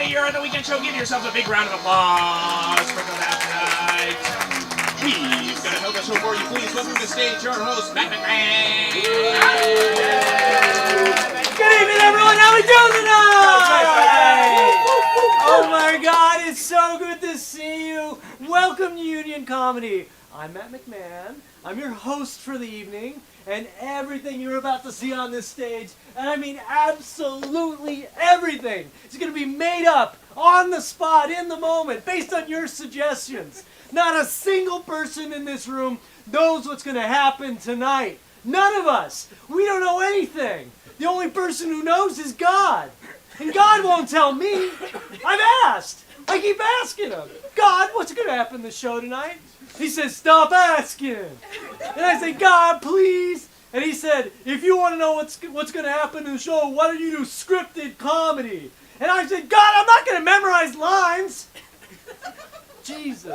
Comedy, you're at the weekend show. Give yourselves a big round of applause for that tonight. He's going to help us show for you. Please welcome to the stage your host, Matt McMahon. Good evening, everyone. How we doing tonight? Oh my God, it's so good to see you. Welcome to Union Comedy. I'm Matt McMahon. I'm your host for the evening, and everything you're about to see on this stage, and I mean absolutely everything, is going to be made up on the spot, in the moment, based on your suggestions. Not a single person in this room knows what's going to happen tonight. None of us. We don't know anything. The only person who knows is God. And God won't tell me. I've asked. I keep asking him. God, what's going to happen in the show tonight? He says, stop asking. And I say, God, please. And he said, if you want to know what's going to happen in the show, why don't you do scripted comedy? And I said, God, I'm not going to memorize lines. Jesus.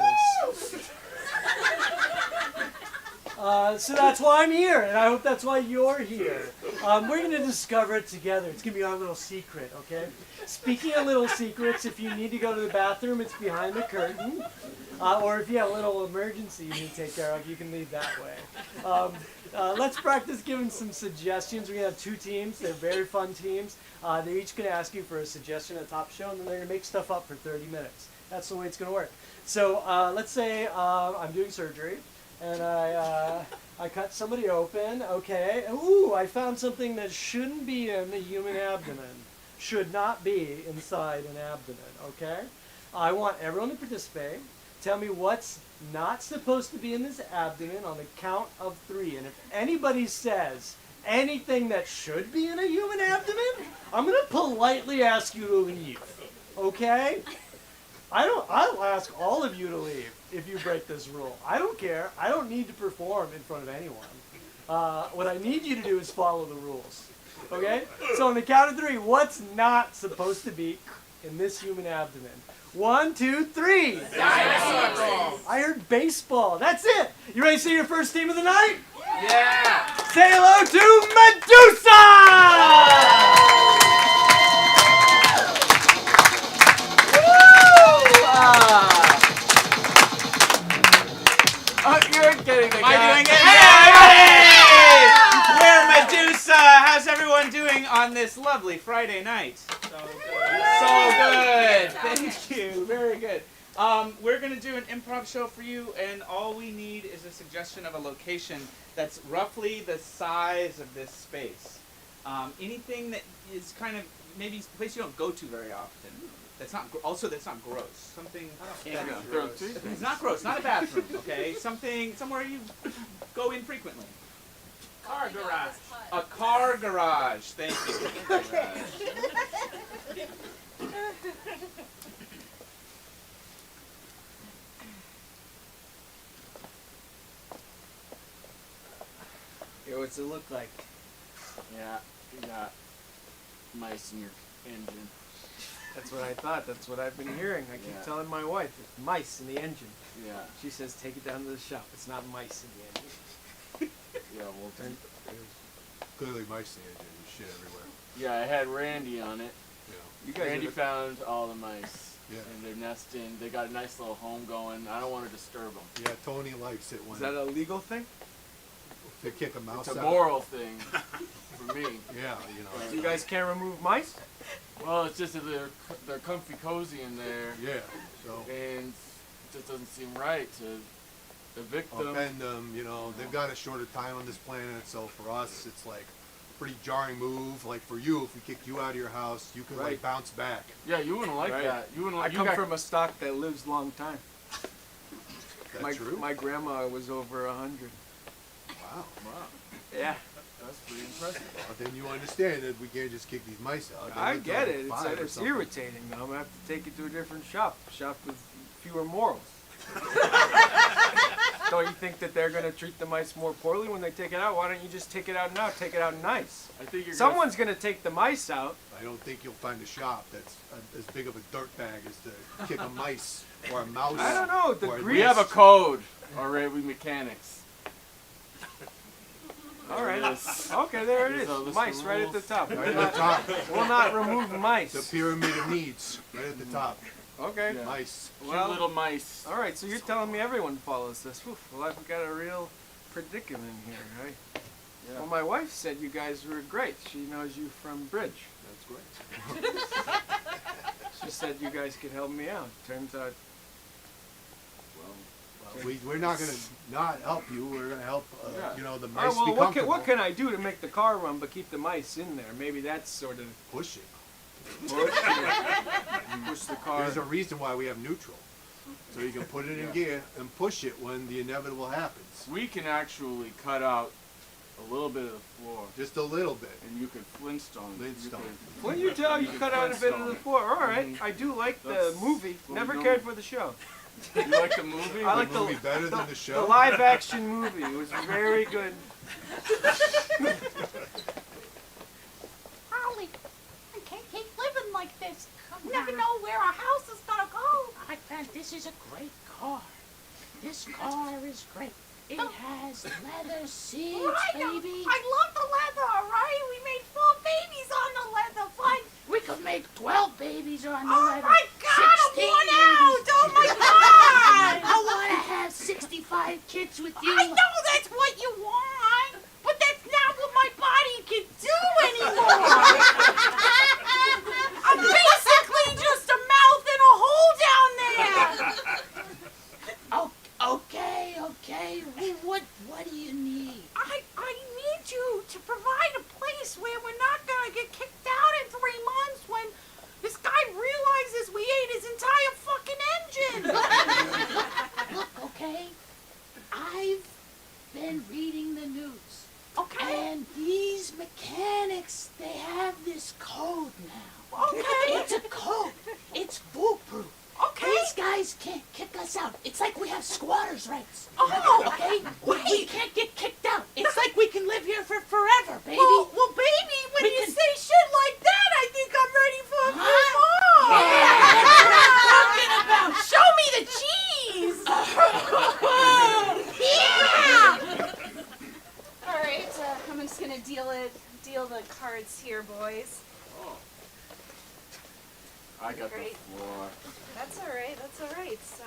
So that's why I'm here, and I hope that's why you're here. We're going to discover it together. It's going to be our little secret, okay? Speaking of little secrets, if you need to go to the bathroom, it's behind the curtain. Or if you have a little emergency you need to take care of, you can leave that way. Let's practice giving some suggestions. We're going to have two teams. They're very fun teams. They're each going to ask you for a suggestion at the top show, and then they're going to make stuff up for 30 minutes. That's the way it's going to work. So let's say I'm doing surgery, and I cut somebody open. Okay. Ooh, I found something that shouldn't be in the human abdomen. Should not be inside an abdomen. Okay. I want everyone to participate. Tell me what's not supposed to be in this abdomen on the count of 3. And if anybody says anything that should be in a human abdomen, I'm going to politely ask you to leave. Okay? I'll ask all of you to leave if you break this rule. I don't care. I don't need to perform in front of anyone. What I need you to do is follow the rules. Okay? So on the count of 3, what's not supposed to be in this human abdomen? 1, 2, 3. Dinosaurs. I heard baseball. That's it. You ready to see your first team of the night? Yeah. Say hello to Medusa! Oh, you're kidding me. Am I doing it? Hey, everybody! We're Medusa. How's everyone doing on this lovely Friday night? So good. Thank you. Very good. We're going to do an improv show for you, and all we need is a suggestion of a location that's roughly the size of this space. Anything that is kind of maybe a place you don't go to very often. That's not that's not gross. Something it's not gross. Not a bathroom. Okay. Somewhere you go infrequently. Car garage. A car garage. Thank you. Here, what's it look like? Yeah, you got mice in your engine. That's what I thought. That's what I've been hearing. I keep telling my wife, it's mice in the engine. Yeah. She says, take it down to the shop. It's not mice in the engine. Yeah, well, There's clearly mice in the engine and shit everywhere. yeah, I had Randy on it. Yeah. You guys Randy are found all the mice. Yeah. And they're nesting. They got a nice little home going. I don't want to disturb them. Yeah, Tony likes it when Is that a legal thing? they kick a mouse It's a out. moral thing for me. Yeah, you know. You guys can't remove mice? Well, it's just that they're comfy cozy in there, Yeah, so and it just doesn't seem right to evict them. offend them, you know. They've got a shorter time on this planet, so for us, it's like a pretty jarring move. Like for you, if we kicked you out of your house, you can like Right. bounce back. Yeah, you wouldn't like Right. that. You wouldn't I like. come from a stock that lives long time. That's true. My grandma was over 100. Wow. Yeah. That's pretty impressive. Well, then you understand that we can't just kick these mice out. They I live get till it. 5 or It's something. irritating, though. I'm going to have to take it to a different shop. Shop with fewer morals. Don't you think that they're going to treat the mice more poorly when they take it out? Why don't you just take it out now? Take it out nice. I think you're Someone's going to take the mice out. I don't think you'll find a shop that's as big of a dirtbag as to kick a mice or a mouse. I don't know. The or a grease. We have a code, already, we mechanics. All right. There it is. Okay, there it There's is. a list Mice of right at the rules. top. Right at the top. We'll not remove mice. The pyramid of needs. Right at the top. Okay. Yeah. Mice. Cute Well, little mice. all right. So you're telling me everyone follows this? Whew, well, I've got a real predicament here, right? Yeah. Well, my wife said you guys were great. She knows you from bridge. That's great. She said you guys could help me out. Turns out, We're not gonna not help you. We're gonna help. Yeah. You know, the all mice right, well, be comfortable. what can I do to make the car run but keep the mice in there? Maybe that's sort of Push it. push the car. There's a reason why we have neutral. So you can put it in gear and push it when the inevitable happens. We can actually cut out a little bit of the floor, Just a little bit. and you can Flintstone. Flintstone. When you tell you cut out a bit of the floor, all right. I do like the That's movie. what we Never don't- cared for the show. You like the movie? I like the movie better than the The show. live action movie. It was very good. Holly, I can't keep living like this. You never know where our house is gonna go. I bet this is a great car. This car is great. It has leather seats, baby. I love the leather, alright? We made 4 babies on the leather. Fine. We could make 12 babies on the Oh leather. my god, I'm 16 worn babies. out. Oh my god. I want to have 65 kids with you. I know that's what you want, but that's not what my body can do anymore. I'm basically just a mouth and a hole down there. Oh, okay. What do you need? I need you to provide a place where we're not gonna get kicked out in 3 months when this guy realizes we ate his entire fucking engine. Look, okay. I've been reading the news. Okay. And these mechanics, they have this code now. Okay. It's a code. It's foolproof. Okay. These guys can't kick us out. It's like we have squatters' rights. Oh, Okay? We wait. can't get kicked out. It's like we can live here for forever, baby. Well, baby, when We you can- say shit like that, I think I'm ready for a Huh? move on. Yeah, that's what I'm talking about. Show me the cheese. Yeah. All right, I'm just gonna deal the cards here, boys. Oh. I got Great. the floor. That's all right. That's all right. So,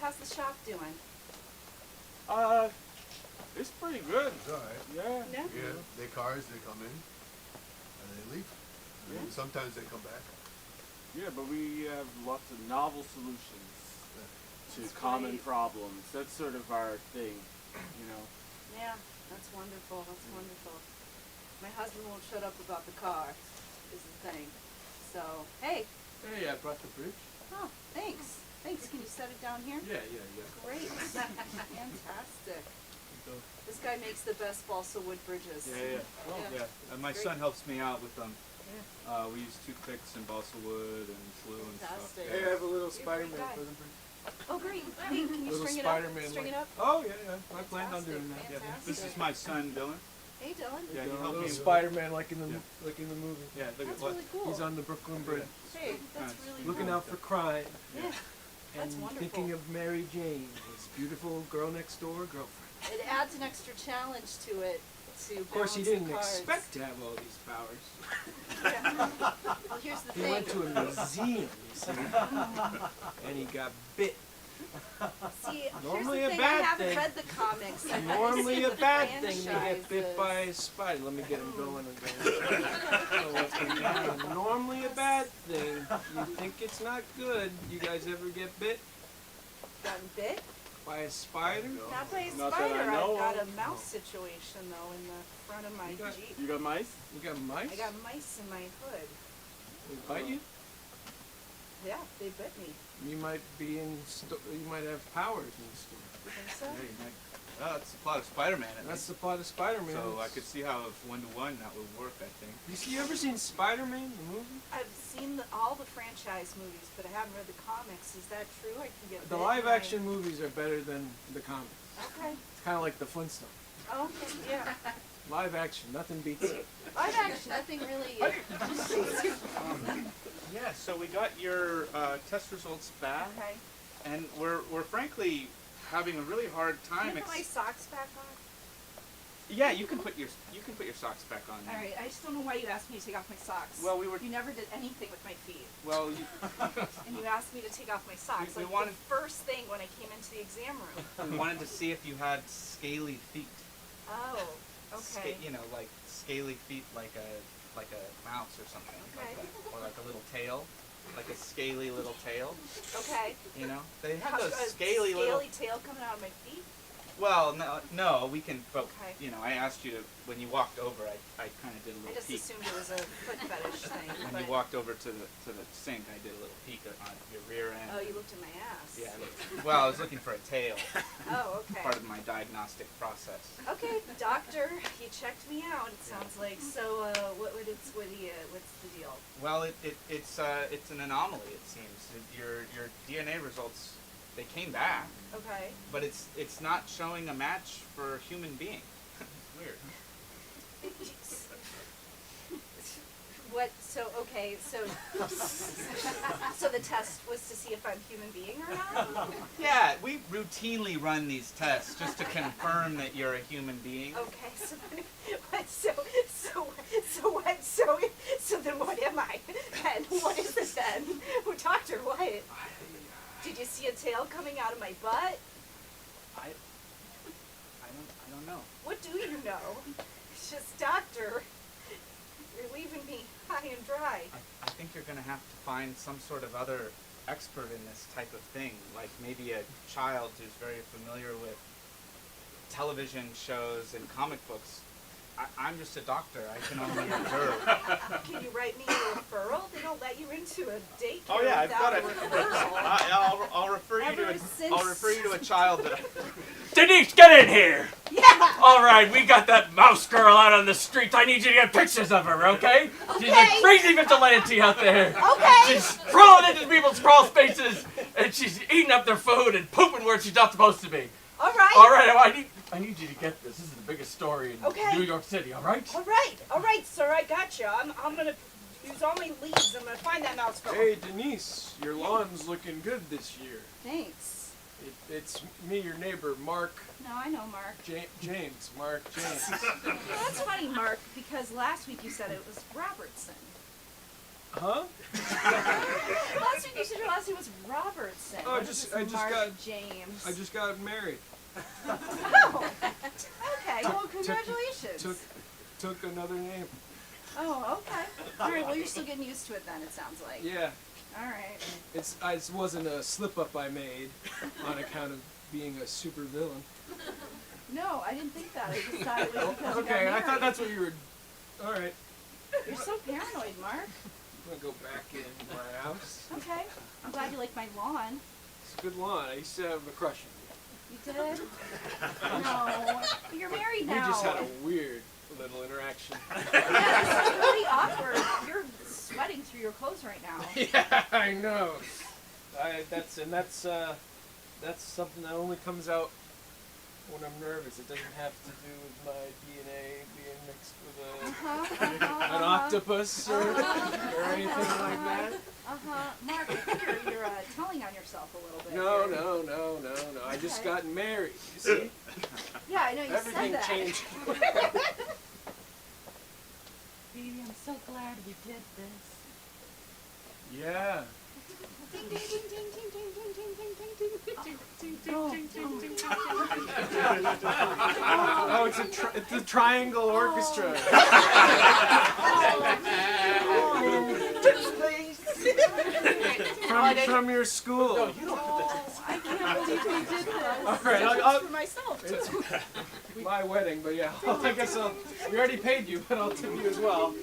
how's the shop doing? It's pretty good. It's all right. Yeah. No. Yeah, they cars, they come in and they leave. And sometimes they come back. Yeah, but we have lots of novel solutions to That's common great. problems. That's sort of our thing, you know. Yeah, that's wonderful. That's wonderful. My husband won't shut up about the car. Is the thing. So, hey. Hey, I brought the bridge. Oh, thanks. Thanks. Can you set it down here? Yeah. Great. Fantastic. This guy makes the best balsa wood bridges. Yeah. Well, Yeah. My Great. son helps me out with them. We use toothpicks and balsa wood and glue and stuff. Fantastic. Hey, I have a little You're a Spider-Man great guy. for them. Oh, great. Hey, can you Little string it Spider-Man up? String it like- up? Oh, yeah. I planned on doing that. Yeah. Fantastic. This is my son, Dylan. Hey, Dylan. Yeah, he A helped little me. Spider-Man like in the Yeah. movie. Yeah, look That's at what. really cool. He's on the Brooklyn Bridge, Hey, that's Nice. really looking cool. out for crime Yeah, that's and wonderful. thinking of Mary Jane, his beautiful girl next door girlfriend. It adds an extra challenge to it to Of course, he balance didn't the cards. expect to have all these powers. Yeah. Well, here's the He thing. went to a museum, you see, and he got bit. See, Normally here's a the thing. bad I haven't thing. read the comics. I've Normally seen a the bad thing to get bit franchises. by a spider. Let me get him going again. Normally a bad thing. You think it's not good. You guys ever get bit Gotten bit? by a spider? Not by a Not that I spider. know I've got of. a mouse situation though in the front of my You got- Jeep. You got mice? You got mice? I got mice in my hood. They bite you? Yeah, they bit me. You might be in. You might have powers in the store. You think so? Yeah, you might- Oh, it's a plot of Spider-Man. I That's think. the plot of Spider-Man. So I could see how if 1-to-1 that would work. I think. You ever seen Spider-Man the movie? I've seen all the franchise movies, but I haven't read the comics. Is that true? I can get The bit live and I- action movies are better than the comics. Okay. It's kind of like the Flintstones. Oh, okay. Yeah. Live action, nothing beats it. Live action, nothing really. Yeah. So we got your test results back, Okay. and we're frankly having a really hard Can I time. put my socks back on? Yeah, you can put your socks back on now. All right, I just don't know why you asked me to take off my socks. Well, we were. You never did anything with my feet, Well, you, and you asked me to take off my socks. We Like wanted- the first thing when I came into the exam room. we wanted to see if you had scaly feet. Oh, okay. You know, like scaly feet, like a mouse or something, like Okay. that, or like a little tail, like a scaly little tail. Okay. You know, they have How- those a scaly little. tail coming out of my feet. Well, no, we can. But Okay. you know, I asked you to when you walked over. I kind of did a I little just peek. assumed it was a foot fetish thing. When but, you walked over to the sink, I did a little peek on your rear end. Oh, you looked at my ass. Yeah. Well, I was looking for a tail. Oh, okay. Part of my diagnostic process. Okay, doctor, you checked me out. It sounds like. So, what's the deal? Well, it's an anomaly. It seems your DNA results, they came back, Okay. but it's not showing a match for a human being. Weird. What? So okay. So so the test was to see if I'm a human being or not. Yeah, we routinely run these tests just to confirm that you're a human being. Okay. So then, what? So then what am I? And what is it then? Oh, doctor, what? Did you see a tail coming out of my butt? I don't know. What do you know? It's just, doctor, you're leaving me high and dry. I think you're gonna have to find some sort of other expert in this type of thing, like maybe a child who's very familiar with television shows and comic books. I'm just a doctor. I can only observe. Can you write me a referral? They don't let you into a daycare Oh yeah, I've without got a it. referral. I'll refer you Ever to since- I'll refer you to a child that. Denise, get in here! Yeah. All right, we got that mouse girl out on the street. I need you to get pictures of her, okay? She's a Okay. crazy vigilante out there. Okay. She's crawling into people's crawl spaces, and she's eating up their food and pooping where she's not supposed to be. All right. All right, I need you to get this. This is the biggest story in Okay. New York City, all right? All right, sir. I got you. I'm gonna use all my leads. I'm gonna find that mouse girl. Hey, Denise, your lawn's looking good this year. Thanks. It's me, your neighbor, Mark No, I know, Mark. James. Mark James. Well, that's funny, Mark, because last week you said it was Robertson. Huh? Last week you said your last name was Robertson. Oh, What is this, Mark James. I just got married. Oh. Okay. Well, congratulations. Took another name. Oh, okay. All right. Well, you're still getting used to it then. It sounds like. Yeah. All right. It wasn't a slip up I made on account of being a super villain. No, I didn't think that. I just thought it was because you got Okay, I married. thought that's what you were. All right. You're so paranoid, Mark. I'm gonna go back in my house. Okay. I'm glad you like my lawn. It's a good lawn. I used to have a crush on You did? No. But you're married you. now. We just had a weird little interaction. Yeah, this is really awkward. You're sweating through your clothes right now. Yeah, I know. That's something that only comes out when I'm nervous. It doesn't have to do with my DNA being mixed with an octopus or anything like that. Mark, I think you're telling on yourself a little bit. No, here. no. I just Okay. got married. You see, Yeah, I know you everything said that. changed. Baby, I'm so glad we did this. Yeah. Ding, ding, ding, ding, ding, ding, ding, ding, ding, ding, ding. Oh, it's a triangle orchestra. From your school. Oh, I can't believe we did this. All right, I'll For myself, too. it's my wedding, but yeah, I guess we already paid you, but I'll tip you as well.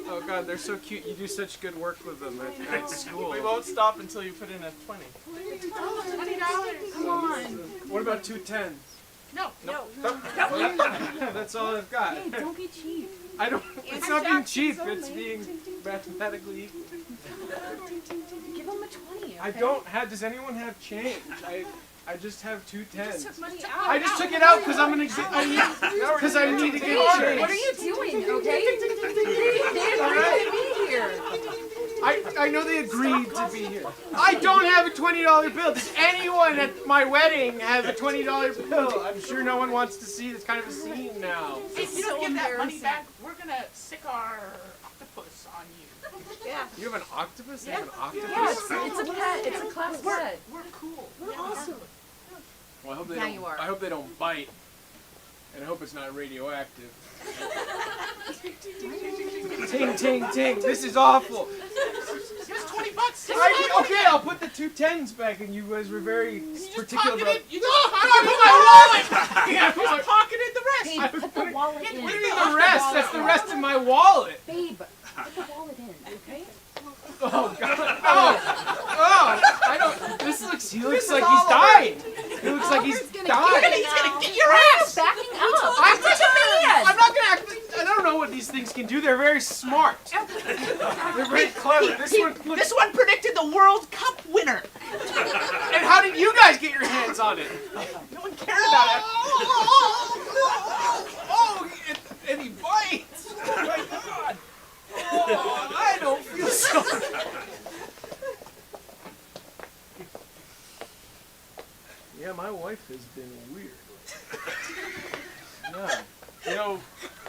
Oh God, they're so cute. You do such good work with them at school. We won't stop until you put in a 20. $20. Come on. What about 2 10s? No. That's all I've got. Hey, don't be cheap. I don't. It's not being cheap. It's being mathematically. Give them a 20, okay? I don't have. Does anyone have change? I just have 2 You just 10s. took money out. I just took it out because I'm an because I need to get change. What are you doing, okay? They didn't agree to be here. I know they agreed to be here. I don't have a $20 bill. Does anyone at my wedding have a $20 bill? I'm sure no one wants to see this kind of a scene now. If you don't give that money back, we're gonna sick our octopus on you. Yeah. You have an octopus? You have an octopus? Yeah, it's a pet. It's a class pet. We're cool. We're awesome. Well, I hope they Now don't. you are. I hope they don't bite, and I hope it's not radioactive. Ting, ting, ting. This is awful. Here's $20. Okay, I'll put the 2 10s back, and you guys were very particular about. You just pocketed my wallet. You just pocketed the rest. Babe, put the wallet in. What do you mean the rest? That's the rest of my wallet. Babe, put the wallet in, okay? Oh God! Oh! I don't. He looks like he's dying. He looks like he's dying. He's gonna get your ass. Backing up. I'm not gonna act. I don't know what these things can do. They're very smart. They're very clever. This One predicted the World Cup winner. And how did you guys get your hands on it? No one cared about it. Oh, and he bites. Oh my God. Oh, I don't feel so. Yeah, my wife has been weird. Yeah. You know,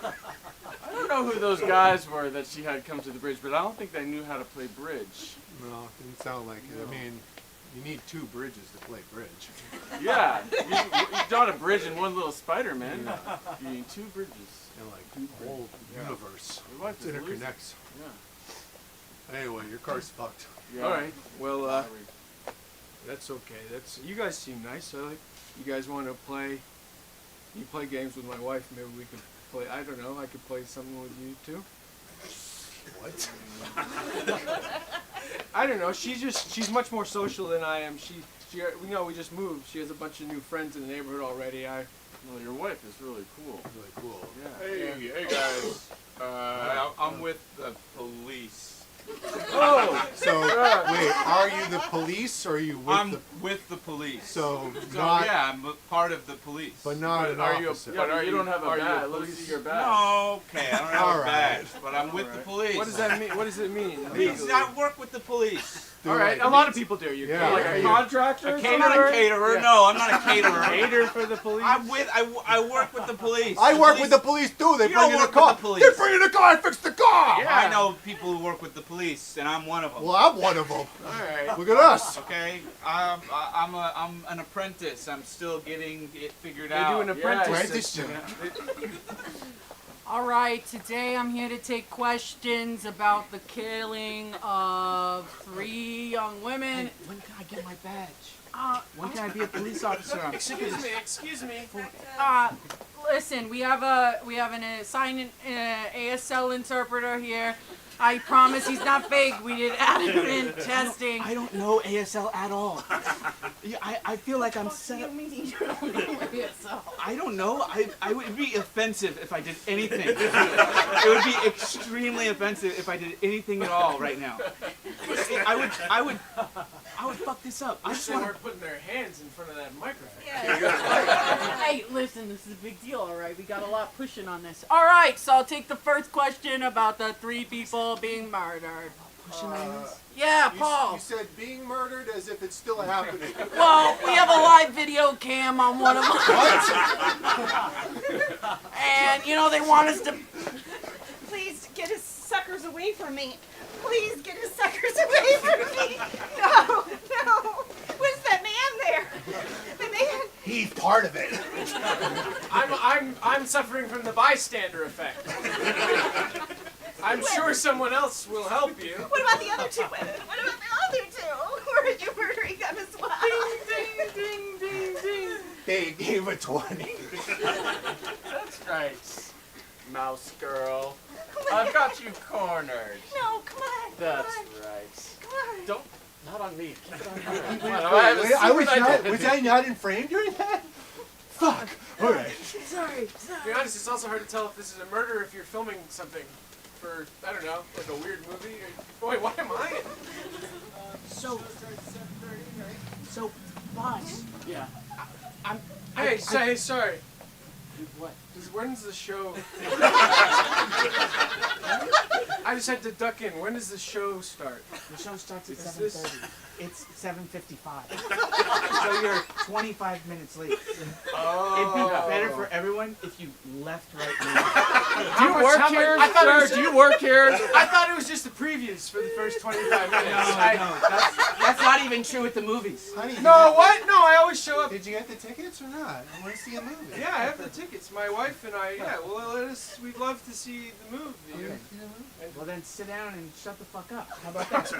I don't know who those guys were that she had come to the bridge, but I don't think they knew how to play bridge. No, didn't sound like it. I mean, you need 2 bridges to play bridge. Yeah, you got a bridge and one little spider, man. You need 2 bridges. And like the whole universe Your wife is a loser. interconnects. Yeah. Anyway, your car's fucked. All right. Well, that's okay. You guys seem nice. You guys want to play? You play games with my wife. Maybe we could play. I don't know. I could play something with you too. What? I don't know. She's much more social than I am. We just moved. She has a bunch of new friends in the neighborhood already. Well, your wife is really cool. Really cool. Yeah. Hey guys. I'm with the police. Oh. So, wait, are you the police or are you with I'm the... with the police. So, So not... yeah, I'm a part of the police. But not an officer. You don't have a badge. Let me see your badge. No, okay, I don't have All a right. badge, but I'm with the police. What does that mean? What does it mean? Because I work with the police. All right, a lot of people do. You're Yeah. like a contractor. I'm not a caterer. Yeah. No, I'm not a caterer. Cater for the police. I work with the police. I work with the police too. They You bring don't in a work car. with the police. They bring in a car and fix the car. Yeah. I know people who work with the police, and I'm one of them. Well, I'm one of them. All right. Look at us. Okay, I'm an apprentice. I'm still getting it figured They out. do an apprentice. Apprenticeship. All right, today I'm here to take questions about the killing of 3 young women. When can I get my badge? Uh, When can I be a police officer? Excuse me. Listen, we have an assigned ASL interpreter here. I promise he's not fake. We did adequate testing. I don't know ASL at all. I feel like I'm set up. I don't know. I would be offensive if I did anything. It would be extremely offensive if I did anything at all right now. I would fuck this up. I just They want weren't putting their hands in front of that microphone. Hey, listen, this is a big deal, all right? We got a lot pushing on this. All right, so I'll take the first question about the 3 people being murdered. Yeah, Paul. You said being murdered as if it's still happening. Well, we have a live video cam on one of them. And, they want us to... Please get his suckers away from me. Please get his suckers away from me. No. What's that man there? The man. He's part of it. I'm suffering from the bystander effect. I'm sure someone else will help you. What about the other 2 women? What about the other 2? Or are you murdering them as well? Ding, ding, ding, ding. They gave a 20. That's right, mouse girl. I've got you cornered. No, come on. That's come on. right. Come on. Don't, not on me. Keep it on her. Wait, was I not in frame during that? Fuck. All right. Sorry. To be honest, it's also hard to tell if this is a murder if you're filming something for, I don't know, like a weird movie. Boy, why am I? So, boss. Yeah. Hey, sorry. What? When's the show? I I just had to duck in. When does the show start? The show starts at Is this- 7:30. It's 7:55. So you're 25 minutes late. Oh. It'd be better for everyone if you left right now. Do you work here? I thought it was- Sir, do you work here? I thought it was just the previews for the first 25 minutes. No, that's not even true with the movies. Honey, No, what? No, I always show up. did you get the tickets or not? I want to see a movie. Yeah, I have the tickets. My wife and I. Yeah, well, we'd love to see the movie. Okay. Well, then sit down and shut the fuck up. How about that?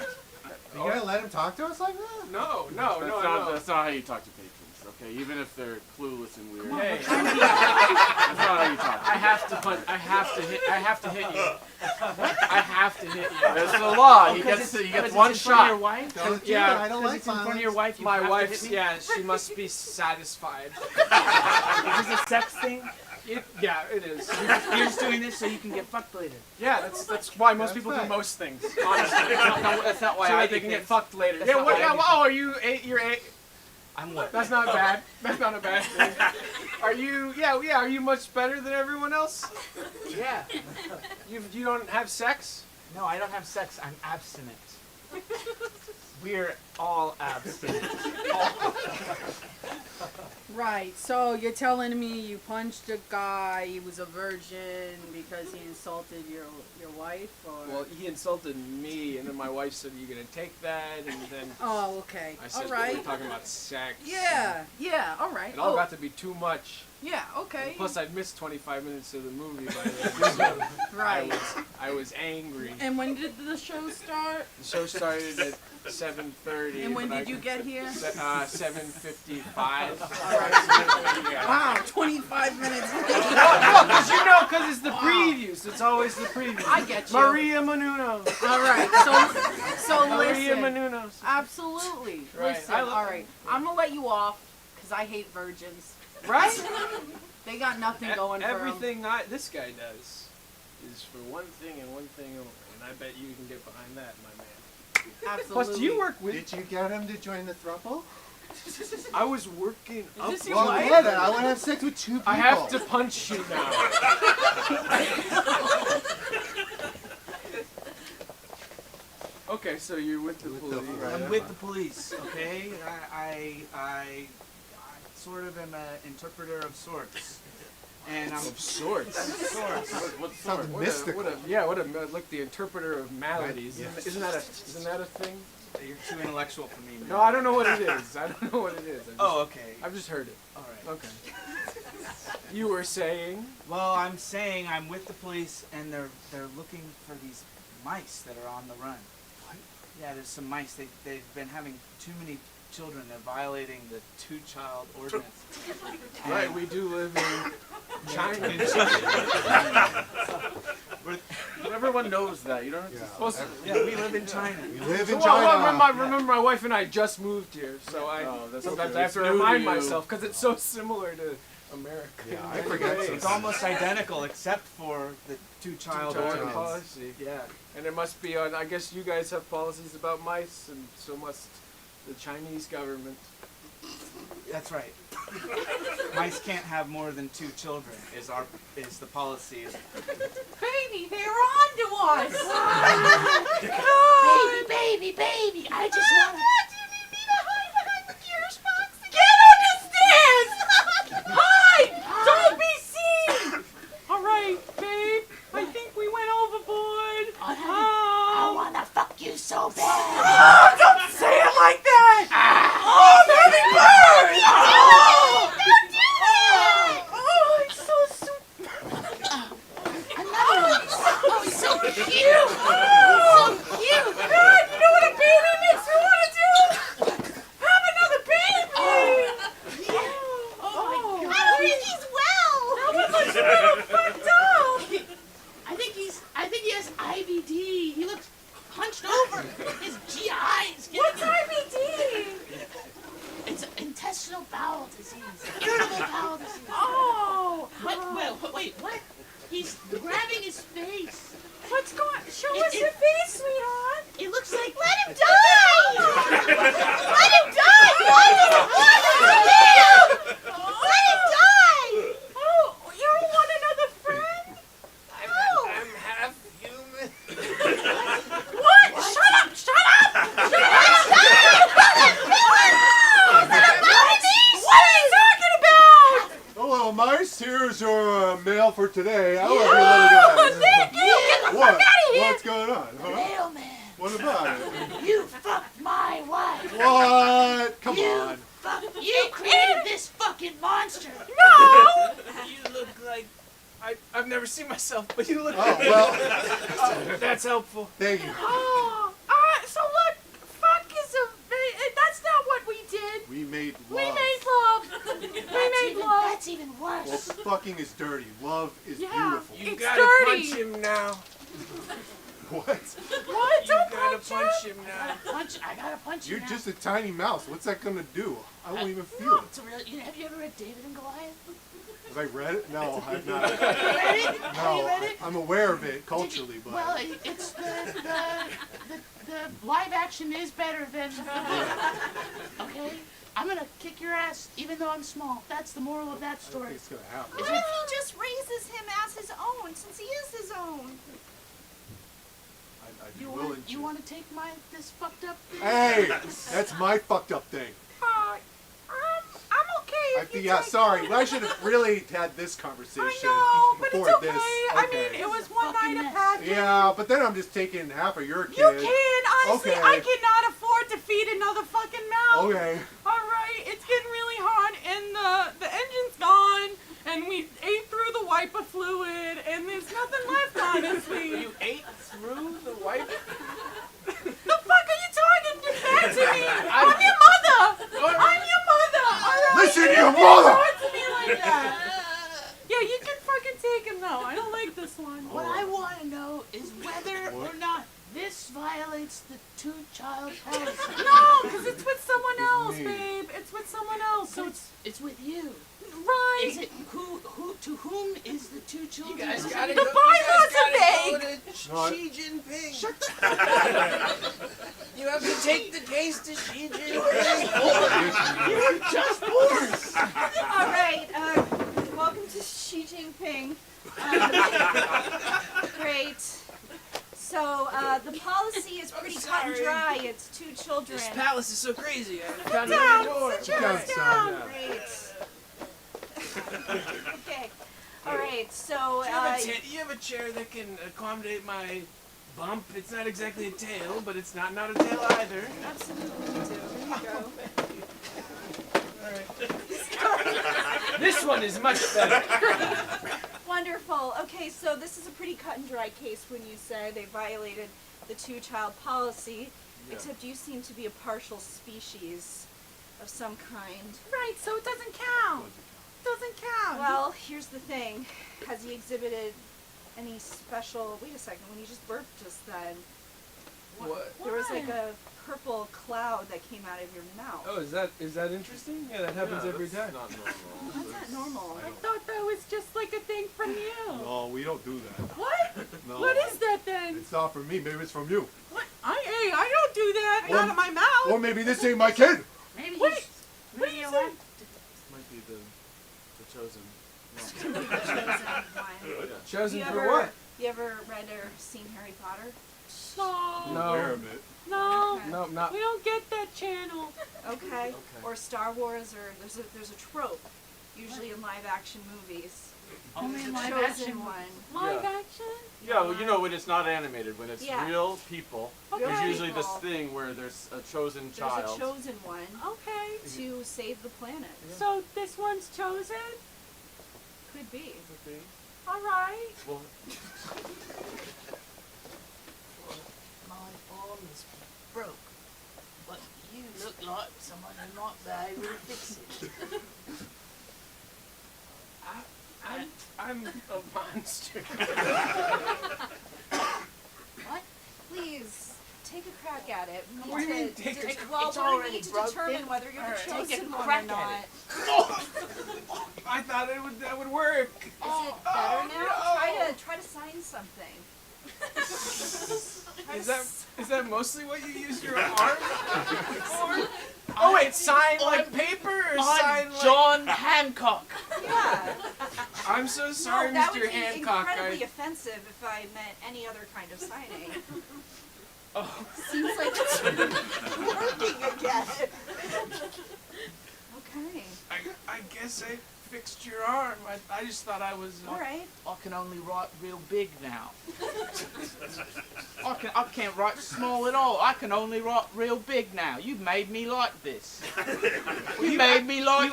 Are you gonna let him talk to us like that? No, That's not how you talk to patrons, okay? Even if they're clueless and weird. Hey, That's not how you talk. I have to hit you. I have to hit you. That's the law. He Because gets it's one in front of your shot. wife? Don't do Yeah, that. I don't Because like it's in front of violence. your wife. You My have to wife's, hit me? yeah, she must be satisfied. Is this a sex thing? Yeah, it is. You're just doing this so you can get fucked later. Yeah, that's why most That's people right. do most things. Honestly, That's not why so I that do they can get things. fucked later. That's Yeah, not what? why I Yeah, do well, are you 8? You're 8. I'm what? That's not bad. That's not a bad thing. Are you? Yeah. Are you much better than everyone else? Yeah. You don't have sex? No, I don't have sex. I'm abstinent. We're all abstinent. Right, so you're telling me you punched a guy, he was a virgin because he insulted your wife, or? Well, he insulted me, and then my wife said, "Are you gonna take that?" And then Oh, okay. I said, All "We're right. talking about sex." Yeah, all right. It all Oh, got to be too much. yeah, okay. Plus, I'd missed 25 minutes of the movie by then. Right. I was angry. And when did the show start? The show started at 7:30. And when but did you get here? 7:55. All right. Yeah. Wow, 25 minutes. Because it's the previews. It's always the previews. I get you. Maria Menounos. All right, so Maria listen. Menounos. Absolutely. Right, Listen, I love- all right. I'm gonna let you off because I hate virgins. Right? They got nothing going for 'em. Everything this guy does is for one thing and one thing only. And I bet you can get behind that, my man. Absolutely. Plus, do you work with... Did you get him to join the throuple? I was working up... this your Well, wife? good. I want to have sex with 2 people. I have to punch you now. Okay, so you're with the police. I'm with the police, okay? I sort of am an interpreter of sorts. And I'm Of sorts. sorts. What Something sort? mystical. Like the interpreter of maladies. Right, Isn't that a thing? You're too intellectual for me, man. No, I don't know what it is. I don't know what it is. Oh, okay. I've just heard it. All right. Okay. You were saying? Well, I'm saying I'm with the police, and they're looking for these mice that are on the run. What? Yeah, there's some mice. They've been having too many children. They're violating the 2-child ordinance. Right, we do live in China. Everyone knows that. You don't have to... Yeah. Well, Yeah, we live in China. We live in Well, China. remember my wife and I just moved here, so sometimes I have to remind myself because it's so similar to America. Yeah, I forget It's sometimes. almost identical except for the 2-child Child ordinance. policy, yeah. And it must be on, I guess you guys have policies about mice, and so must the Chinese government. That's right. Mice can't have more than 2 children. Is the policy? Baby, they're on to us. Baby, I just want to... You need me to hide behind the gears box again? Get on the stairs! Hide! Don't be seen! All right, babe. I think we went overboard. I want to fuck you so bad. Oh, don't say it like that! Oh, I'm having burns! Oh! Don't do that! Oh, it's so Oh, he's so cute. So cute. God, you know what a baby makes me want to do? Have another baby! Oh, my God. I think he's well! How much a little fucked up? I think he has IBD. He looks hunched over. His GI is What's getting... IBD? It's intestinal bowel disease. Irritable bowel disease. Oh! Wait, what? He's grabbing his face. What's going on? Show It- us it- your face, sweetheart! It looks like... Let him die! Let him die! Why does he live? Let him die! Oh, you don't want another friend? I'm half human. for today. I love you little guys. Thank you. Get the What? fuck out of here. What's going on? Huh? Mailman, What about it? you fucked my wife. What? Come on. You created this fucking monster. No. You look like I've never seen myself, but you look. Oh well. That's helpful. Thank you. Oh, so look, fuck is that's not what we did. We made love. We made love. We made love. That's even Well, worse. fucking is dirty. Love is Yeah. beautiful. You It's gotta dirty. punch him now. What? What? You Don't gotta punch punch him. him now. I gotta punch you You're now. just a tiny mouse. What's that gonna do? I won't even feel it. It's a real, have you ever read David and Goliath? Have I read it? No, I've not. You read it? Have you No, read it? I'm aware of it culturally, but Well, it's the live action is better than the book. Okay? I'm gonna kick your ass even though I'm small. That's the moral of that I don't think story. it's gonna happen. What if he just raises him as his own, since he is his own? I'd be You willing want to. you want to take this fucked up? Hey, that's my fucked up thing. I'm okay I if think, you yeah, take sorry. I should have really had this conversation I know, but before it's okay. this. I mean, it was one Fucking night of mess. packing. Yeah, but then I'm just taking half of your kid. You can, honestly, Okay. I cannot afford to feed another fucking mouse. Okay. Alright, it's getting really hot and the engine's gone and we ate through the wiper fluid and there's nothing left, honestly. You ate through the wipe. The fuck are you talking back to me? I'm your mother! I'm your mother! Alright? Listen to your Don't mother! talk to me like that. Yeah, you can fucking take him though. I don't like this one. What I want to know is whether or not this violates the two-child policy. No, because it's with someone else, me. babe. It's with someone else. So it's with you. right. Is it who to whom is the two children? You guys Is it- gotta The go. bylaws You are guys gotta vague. go to No, I- Xi Jinping. You have to take the case to Xi Jinping. All right, welcome to Xi Jinping. Great. So, the policy is pretty cut and sorry. dry. It's two children. This palace is so crazy. I Sit found down, another door. sit your down, ass son, down. yeah. Great. Okay. All right, so, You have a chair that can accommodate my bump. It's not exactly a tail, but it's not a tail either. absolutely you do. There you go. This one is much better. Wonderful. Okay, so this is a pretty cut and dry case when you say they violated the two-child policy, except you seem to be a partial species of some kind. Right, so it doesn't count. Doesn't count. Well, here's the thing. Has he exhibited any special... Wait a second, when you just burped just then, What? there was like a purple cloud that came out of your mouth. Oh, is that interesting? Yeah, that happens every time. Not normal. That's not normal. I thought that was just like a thing from you. No, we don't do that. What? No. What is that then? It's not from me. Maybe it's from you. What? I don't do that. Or- Out of my mouth. Or maybe this ain't my kid. Maybe Wait, he's what do you say? Might be the chosen. Chosen one. Chosen You for ever- what? You ever read or seen Harry Potter? No. No. Aware of it. No. No, not. We don't get that channel. Okay. Or Star Wars, or there's a trope, usually in live action movies. only in The live chosen action. one. Live Yeah. action? Yeah, well, you know when it's not animated, when it's Yeah. real people, Okay. there's usually this People. thing where there's a chosen There's child. a chosen one Okay. to save the planet. So this one's chosen? Could be. All right. Well, My arm is broke, but you look like someone who might be able to fix it. I'm a monster. What? Please take a crack at it. We What do you mean, need to, take a- well, it's we already need to broken. determine whether you're the Alright. Take a chosen one or crack not. at it. I thought that would work. Is it better now? no. Try to sign something. Is that mostly what you use your arm for? Oh wait, sign like paper or sign like? John Hancock. Yeah. I'm so sorry, No, that Mr. would be Hancock. incredibly offensive if I meant any other kind of signing. Oh. Seems like it's working again. Okay. I guess I fixed your arm. I just thought I was. All right. I can only write real big now. I can't write small at all. I can only write real big now. You've made me like this. You made me like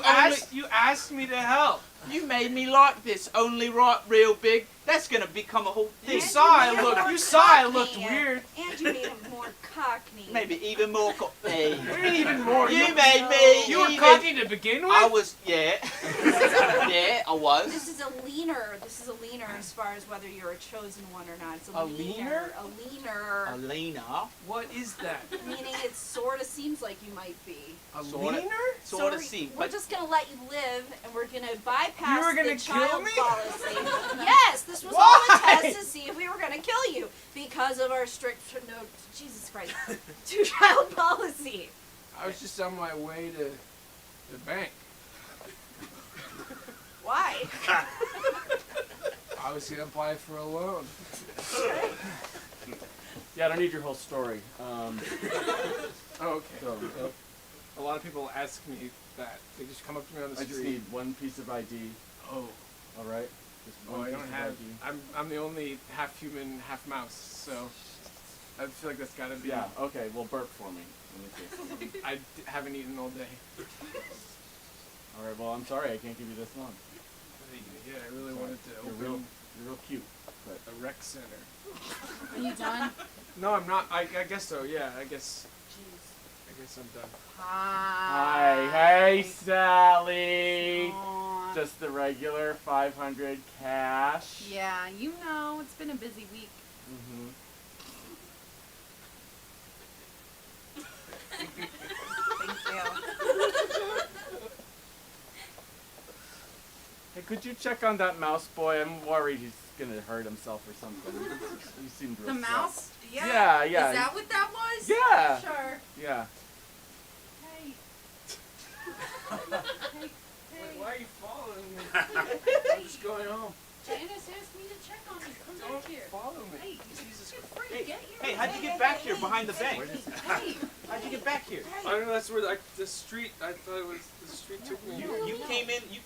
You asked me to help. You made me like this. Only write real big. That's gonna become a whole thing. You saw I looked weird. And you made him more cockney. Maybe even more cockney. What do you mean even more? You made me. You were even- cocky to begin with. I was, yeah. Yeah, I was. This is a leaner. This is a leaner as far as whether you're a chosen one or not. It's a, A leaner. leaner? A leaner. Alina. What is that? Meaning it sort of seems like you might be. A Sorta. leaner? Sort of we're- seem, We're but just gonna let you live, and we're gonna bypass You were gonna the kill child me? policy. Yes, this was all Why? a test to see if we were gonna kill you because of our strict no, Jesus Christ, two-child policy. I was just on my way to the bank. Why? I was gonna apply for a loan. Yeah, I don't need your whole story. Okay. So, A lot of people ask me that. They just come up to me on the I street. just need one piece of ID. Oh. All right. Just Oh, one I piece don't of have. ID. I'm the only half human, half mouse. So I feel like that's gotta be. Yeah. Okay. Well, burp for me. Let me see. haven't eaten all day. All right. Well, I'm sorry. I can't give you this one. Yeah, I really wanted to You're open real cute. But a rec center. Are you done? No, I'm not. I guess so. Yeah, I guess I'm done. hi, hey, Sally. Aw. Just the regular 500 cash. Yeah, you know, it's been a busy week. Mm-hmm. Thank you. Hey, could you check on that mouse boy? I'm worried he's gonna hurt himself or something. He seemed real The mouse? Yeah, yeah. Is that what that was? Yeah. Sure. Yeah. Hey. Wait, why are you following me? I'm just going home. Janice asked me to check on you. Come Don't back here. follow me. Hey, Jesus you're Christ. free. Hey, Get here. hey, how'd you get back here behind the bank? Hey, How'd you get back here? I don't know. That's where the street. I thought it was the street took me. You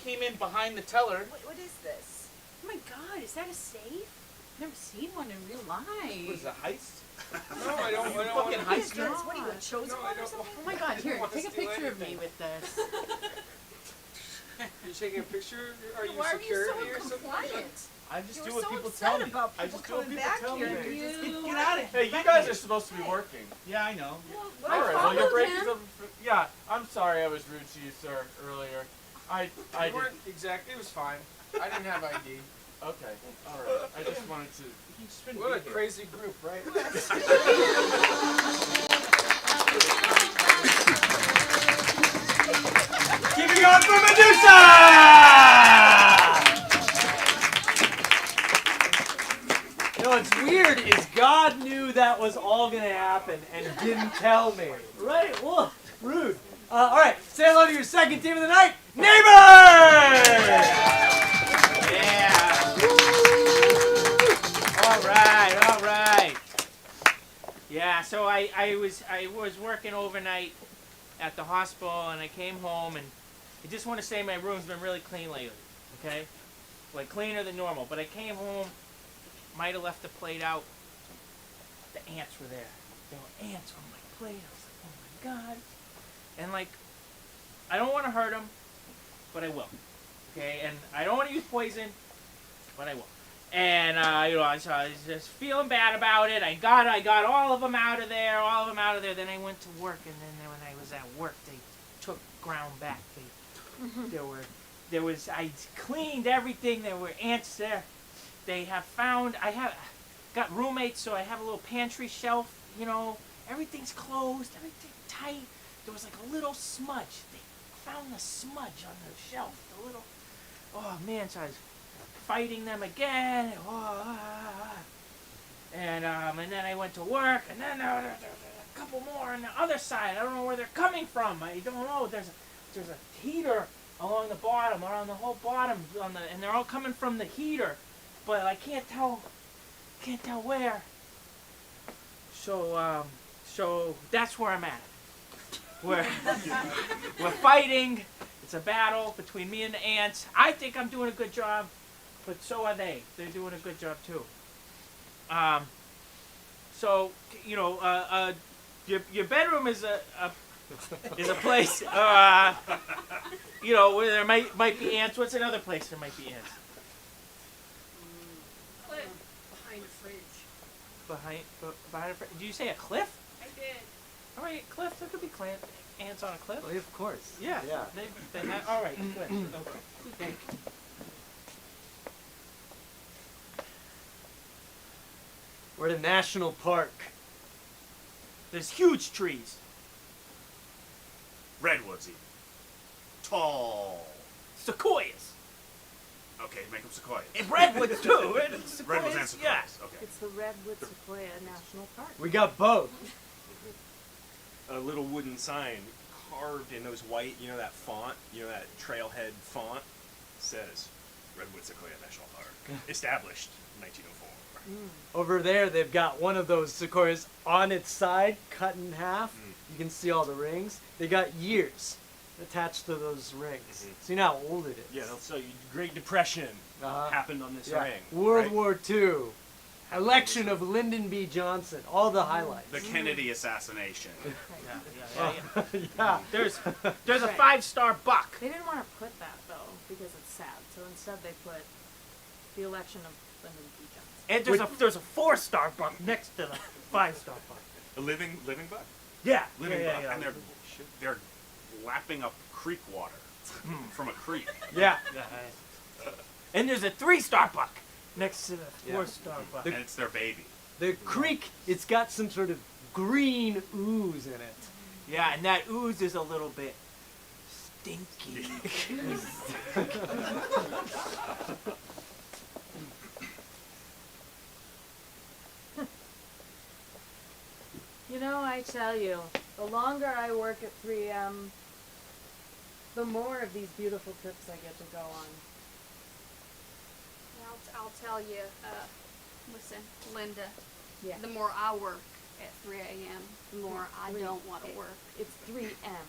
came in behind the teller. What is this? Oh my God, is that a safe? Never seen one in real life. What is a heist? No, I don't. I don't Fucking want What is heist. this? What are you, a chosen No, I one or don't something? Oh my god, here, want to take a steal picture of me anything. with this. You taking a picture? Are you Why are you security or so something? compliant? I just You do were what so people upset tell me. about I people just do what coming people back tell here. me. You're just Get out of here. Hey, you guys are supposed to be working. Yeah, I know. Well, All I right. Well, your followed break him. is over. Yeah. I'm sorry I was rude to you, sir, earlier. I You did. weren't exactly. It was fine. I didn't have ID. Okay. All right. I just wanted to. You just shouldn't What a be here. crazy group, right? Keep it going for Medusa! You know what's weird is God knew that was all gonna happen and didn't tell me. Right? Well, rude. All right, say hello to your second team of the night, Neighbors! Yeah. All right. Yeah, so I was working overnight at the hospital, and I came home, and I just want to say my room's been really clean lately. Okay, like cleaner than normal. But I came home, might have left the plate out. The ants were there. There were ants on my plate. I was like, oh my god. And like, I don't want to hurt them, but I will. Okay, and I don't want to use poison, but I will. And so I was just feeling bad about it. I got all of them out of there, Then I went to work, and then when I was at work, they took ground back. I cleaned everything. There were ants there. I have got roommates, so I have a little pantry shelf. Everything's closed, everything tight. There was like a little smudge. They found the smudge on the shelf. Oh man, so I was fighting them again. And then I went to work, and then there's a couple more on the other side. I don't know where they're coming from. I don't know. There's a heater along the bottom, around the whole bottom, and they're all coming from the heater, but I can't tell where. So that's where I'm at. We're fighting. It's a battle between me and the ants. I think I'm doing a good job, but so are they. They're doing a good job too. So your bedroom is a place where there might be ants. What's another place there might be ants? Behind a fridge. Behind a fridge. Did you say a cliff? I did. All right, cliff. There could be ants on a cliff. Well, of course. Yeah. Yeah. All right. Cliff. Okay. We're at a national park. There's huge trees. Redwoods even. Tall. Sequoias. Okay, make them sequoias. And redwoods too. Redwoods and sequoias. Yeah. Okay. It's the Redwood Sequoia National Park. We got both. A little wooden sign carved in those white, that font, that trailhead font, says Redwood Sequoia National Park. Established in 1904. Over there, they've got one of those sequoias on its side, cut in half. You can see all the rings. They got years attached to those rings. See how old it is. yeah, they'll tell you Great Depression happened on this Yeah. ring. World right? War II. Election of Lyndon B. Johnson. All the highlights. The Kennedy assassination. Yeah. There's a 5-star buck. They didn't want to put that though because it's sad. So instead they put the election of Lyndon B. Johnson. And there's a 4-star buck next to the 5-star buck. A living buck. Yeah. Living yeah, buck, yeah, and they're lapping up creek water from a creek. Yeah. And there's a 3-star buck next to the 4-star buck. And it's their baby. The creek, it's got some sort of green ooze in it. Yeah, and that ooze is a little bit stinky. I tell you, the longer I work at 3M, the more of these beautiful trips I get to go on. I'll tell you, listen, Linda, Yeah. the more I work at 3 a.m., the more I don't want to work. It's 3M.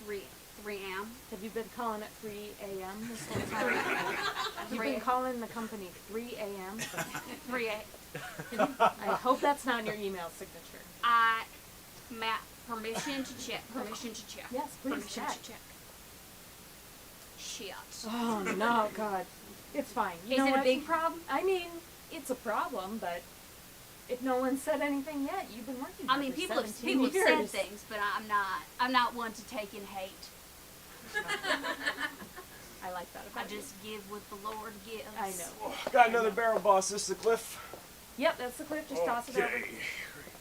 3 a.m. Have you been calling it 3 a.m. this whole time? You've been calling the company 3 a.m.? 3 a.m. I hope that's not in your email signature. Matt, permission to check. Permission to check. Yes, please Permission check. to check. Shit. Oh, no, God. It's fine. You Is know it a what? big problem? I mean, it's a problem, but if no one said anything yet, you've been working I here mean, for people have 17 said years. things, but I'm not one to take in hate. I like that I about you. just give what the Lord gives. I know. Got another barrel, boss. This is the cliff. Yep, that's the cliff. Just toss it over.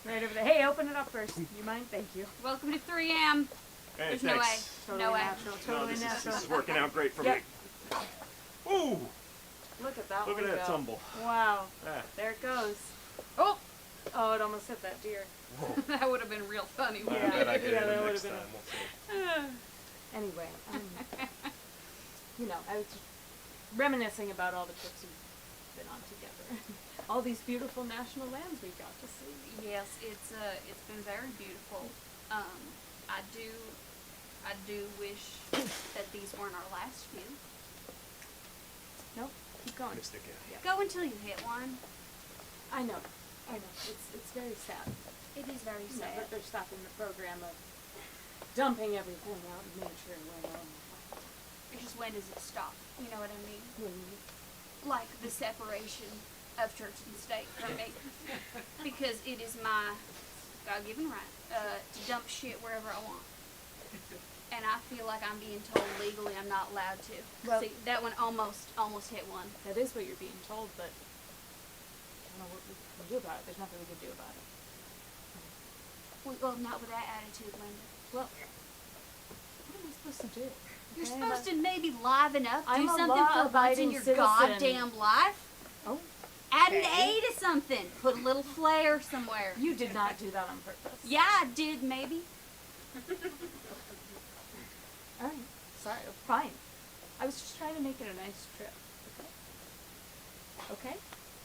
Right over there. Hey, open it up first. You mind? Thank you. Welcome to 3M. Hey, There's thanks. Totally no way. natural. Totally this natural. is working out great for Yep. me. Ooh, Look at that look one at that go. tumble. Wow. Ah. There it goes. Oh! Oh, it almost hit that deer. That would have been real funny. I Wouldn't bet I it? could Yeah, hit that him would've next been time. We'll see. Anyway, I was just reminiscing about all the trips we've been on together. All these beautiful national lands we got to see. Yes, it's been very beautiful. I do wish that these weren't our last few. Nope, keep going. Missed again. Go until you hit one. I know. It's very sad. It is very You know, sad. that they're stopping the program of dumping everything out in nature and It's just when does it stop? You know what I mean? when Like the separation of church and state for me, because it is my God-given right to dump shit wherever I want. And I feel like I'm being told legally I'm not allowed to. Well- See, that one almost hit one. that is what you're being told, but I don't know what we can do about it. There's nothing we can do about it. Well, not with that attitude, Linda. Well, what am I supposed to do? You're Okay, supposed to maybe liven up, do I'm a something for once in law-abiding your citizen. goddamn life. Oh, Add an okay. A to something. Put a little flair somewhere. You did not do that on purpose. Yeah, I did, maybe. All right. Sorry. Fine. I was just trying to make it a nice trip. Okay? Okay?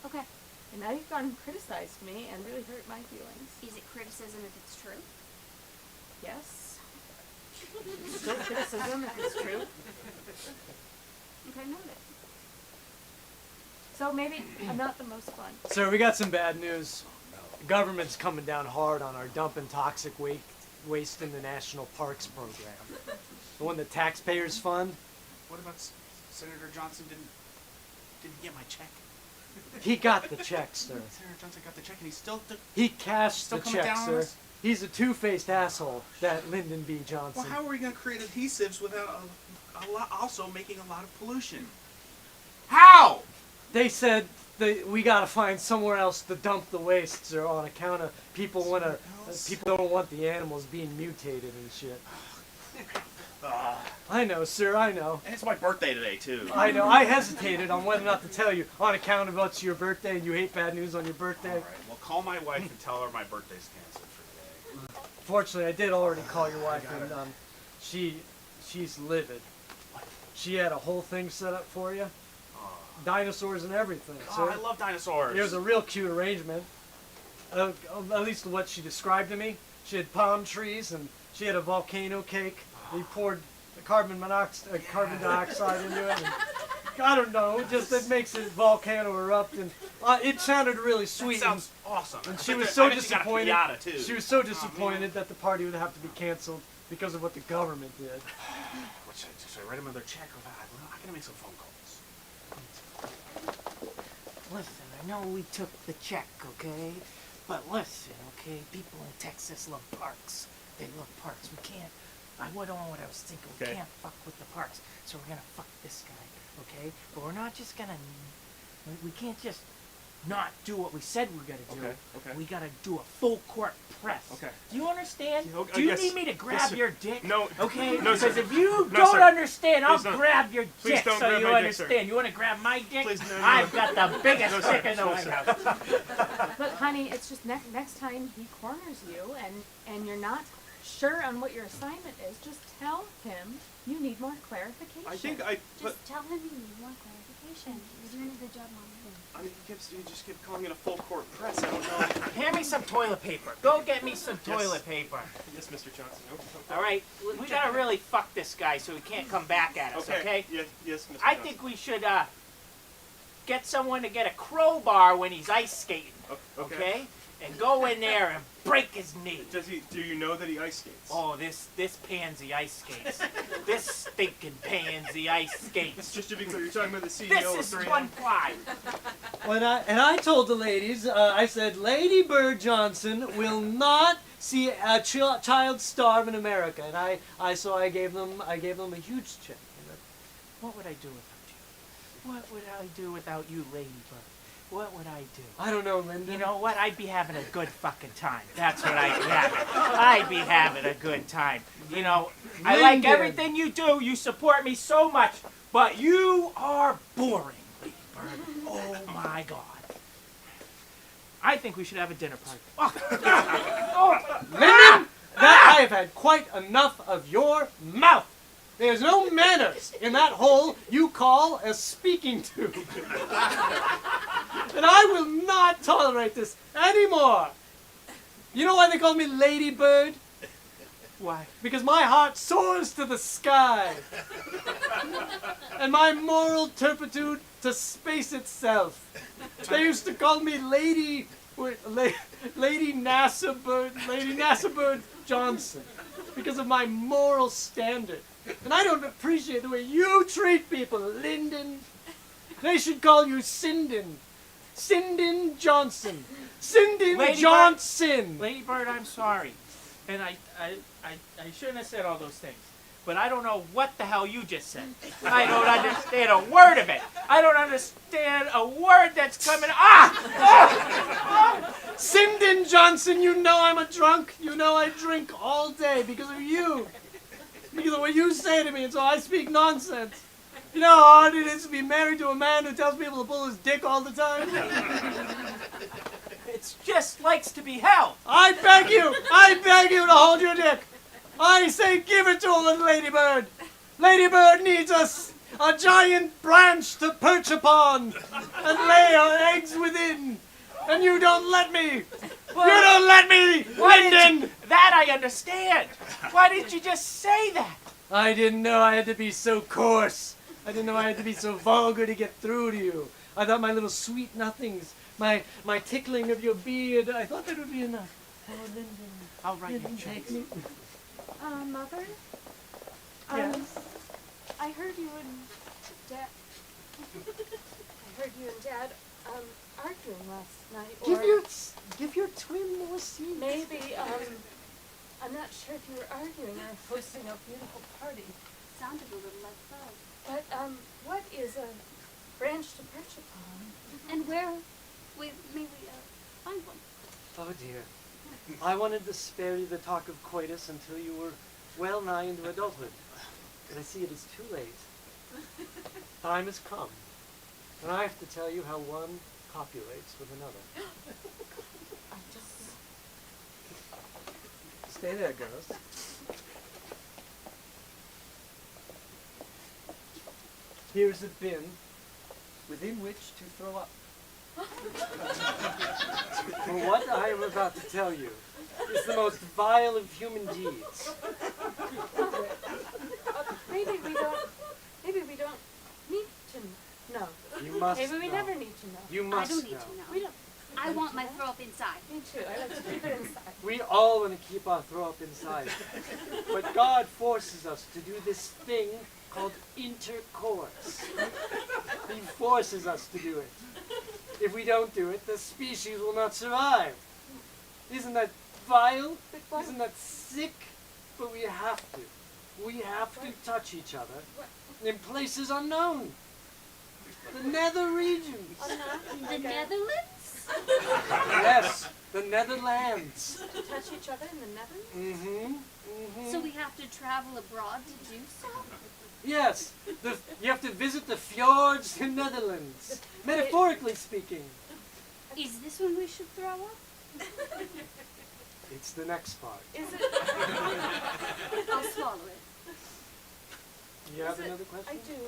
Okay. And now you've gone and criticized me and really hurt my feelings. Is it criticism if it's true? Yes. Still criticism if it's true. Okay, noted. So maybe I'm not the most fun. Sir, we got some bad news. The government's coming down hard on our dumping toxic waste in the National Parks program. The one that taxpayers fund. What about Senator Johnson? Didn't he get my check? He got the check, sir. Senator Johnson got the check, and he still took. He cashed Still the coming check, down on sir. us? He's a two-faced asshole, that Lyndon B. Johnson. Well, how are we going to create adhesives without also making a lot of pollution? How? They said we gotta find somewhere else to dump the waste, sir, on account of people don't want the animals being mutated and shit. I know, sir, I know. And it's my birthday today, too. I know. I hesitated on whether or not to tell you on account of it's your birthday and you hate bad news on your birthday. All right, well, call my wife and tell her my birthday's canceled for today. Fortunately, I did already call your wife, and she's livid. She had a whole thing set up for you. Dinosaurs and everything, sir. Oh, I love dinosaurs. It was a real cute arrangement. At least what she described to me. She had palm trees and she had a volcano cake. He poured the carbon dioxide into it. And, I don't know, just it makes a volcano erupt, and it sounded really sweet. That sounds awesome. And she I was bet so you got a disappointed. piñata, too. She was so disappointed that the party would have to be canceled because of what the government did. Should I write him another check? Or I gotta make some phone calls. Listen, I know we took the check, okay? But listen, okay? People in Texas love parks. They love parks. We can't. I don't know what I was thinking. Okay. We can't fuck with the parks. So we're gonna fuck this guy, okay? But we're not just gonna. We can't just not do what we said we're gonna do. Okay, okay. We gotta do a full court press. Okay. Do you understand? Yeah, okay, Do you yes, need me to yes, grab sir. your dick? No. Okay? No, sir. Because if you No, don't sir. understand, I'll Please don't. grab your Please dick don't so grab you my dick, sir. understand. You want to grab my dick? Please, no, no, I've no. got the biggest No, sir. dick in the No, White sir. House. But honey, it's just next time he corners you and you're not sure on what your assignment is, just tell him you need more clarification. I think I put. Just tell him you need more clarification. You're doing a good job, Mom. I mean, you just kept calling it a full court press. I don't know. Hand me some toilet paper. Go get me some Yes. toilet paper. Yes, Mr. Johnson. Okay. All right, we gotta really fuck this guy so he can't come back at us, okay? Yes, yes, Mr. I Johnson. think we should get someone to get a crowbar when he's ice skating, okay? And go in there and break his knee. Do you know that he ice skates? Oh, this pansy ice skates. This stinking pansy ice skates. Just to be clear, you're talking about the CEO This of is 3M? one ply. I told the ladies, I said, Lady Bird Johnson will not see a child starve in America, and I gave them a huge check. What would I do without you? What would I do without you, Lady Bird? What would I do? I don't know, Linda. You know what? I'd be having a good fucking time. That's what I'd be having. I'd be having a good time. You know, I like everything you do. You support me so much, but you are boring, Lady Bird. Oh my God. I think we should have a dinner party. Oh. Lyndon, I have had quite enough of your mouth. There's no manners in that hole you call a speaking tube. And I will not tolerate this anymore. You know why they call me Lady Bird? Why? Because my heart soars to the sky. And my moral turpitude to space itself. They used to call me Lady NASA Bird Johnson. Because of my moral standard. And I don't appreciate the way you treat people, Lyndon. They should call you Sindon. Sindon Johnson. Sindon Johnson. Lady Bird, I'm sorry. And I shouldn't have said all those things. But I don't know what the hell you just said. I don't understand a word of it. I don't understand a word that's coming. Sindon Johnson, you know I'm a drunk. You know I drink all day because of you. Because of what you say to me, and so I speak nonsense. You know how hard it is to be married to a man who tells people to pull his dick all the time? It's just likes to be held. I beg you to hold your dick. I say give it to him, Lady Bird. Lady Bird needs a giant branch to perch upon and lay her eggs within. And you don't let me. Well, you don't let me, Lyndon. That I understand. Why didn't you just say that? I didn't know I had to be so coarse. I didn't know I had to be so vulgar to get through to you. I thought my little sweet nothings, my tickling of your beard, I thought that would be enough. Oh, Lyndon. I'll write Lyndon, your take checks. me. Mother? Yes? I heard you and Dad. I heard you and Dad arguing last night. Give your twin more seats. Maybe, I'm not sure if you were arguing or hosting a beautiful party. Sounded a little like fun. But, what is a branch to perch upon? And where may we find one? Oh dear. I wanted to spare you the talk of coitus until you were well nigh into adulthood. But I see it is too late. Time has come. And I have to tell you how one copulates with another. I just... Stay there, girls. Here's a bin within which to throw up. For what I am about to tell you is the most vile of human deeds. Maybe we don't need to know. You must Maybe we know. never need to know. You I must don't need know. to know. We don't. I want my throw up inside. Me too. I like to keep it inside. We all want to keep our throw up inside. But God forces us to do this thing called intercourse. He forces us to do it. If we don't do it, the species will not survive. Isn't that vile? Isn't that sick? But we have to. We have to touch each other in places unknown. The nether regions. The Netherlands? Yes, the Netherlands. To touch each other in the Netherlands? Mm-hmm. Mm-hmm. So we have to travel abroad to do so? Yes, you have to visit the fjords in Netherlands, metaphorically speaking. Is this when we should throw up? It's the next part. Is it? I'll swallow it. You have Is it- another question? I do.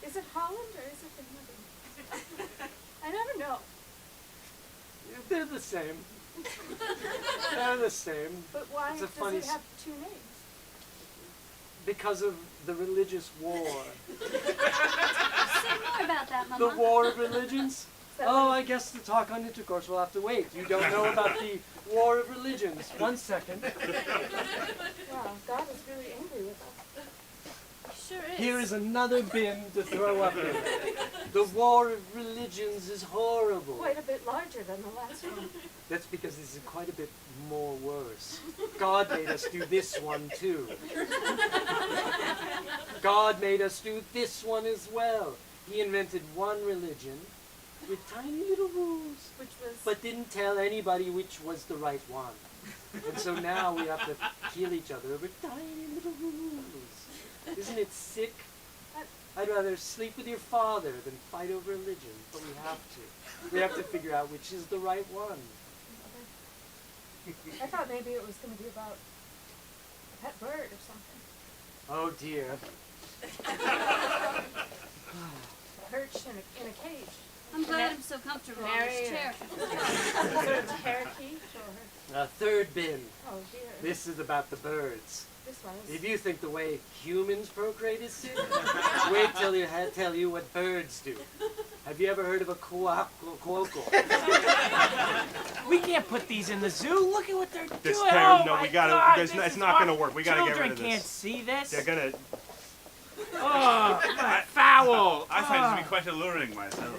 Is it Holland or is it the Netherlands? I never know. They're the same. They're the same. But why It's a does funny it have two names? Because of the religious war. Say more about that, Mama. The war of religions? Is that Oh, what I guess the talk on intercourse will have to wait. You don't know about the war of religions. 1 second. Wow, God is really angry with us. Sure is. Here is another bin to throw up in. The war of religions is horrible. Quite a bit larger than the last one. That's because this is quite a bit more worse. God made us do this one too. God made us do this one as well. He invented one religion with tiny little rules, Which was... but didn't tell anybody which was the right one. And so now we have to kill each other over tiny little rules. Isn't it sick? I'd rather sleep with your father than fight over religion, but we have to. We have to figure out which is the right one. I thought maybe it was going to be about a pet bird or something. Oh dear. Perched in a cage. I'm glad I'm so comfortable in this chair. Sort of parakeet or... Third bin. Oh dear. This is about the birds. This one is... If you think the way humans procreate is sick, wait till you tell you what birds do. Have you ever heard of a quokkel? We can't put these in the zoo. Look at what they're This doing. pair, Oh no, my we gotta. God, It's this is not gonna work. We gotta get rid Children of can't this. see this. They're gonna. Oh, foul. I find it to be quite alluring myself.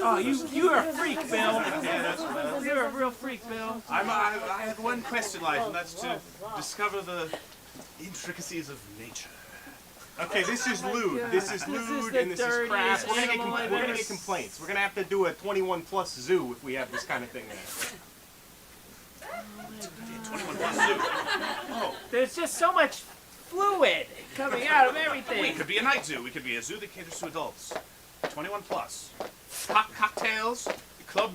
Oh, you're a freak, Bill. Yeah, that's right. You're a real freak, Bill. I have one question, life, and that's to discover the intricacies of nature. Okay, this is lewd. This is lewd, and this is crass. We're gonna get complaints. We're gonna have to do a 21 plus zoo if we have this kind of thing there. 21 plus zoo. Oh, There's just so much fluid coming out of everything. we could be a night zoo. We could be a zoo that caters to adults. 21 plus. Cocktails, club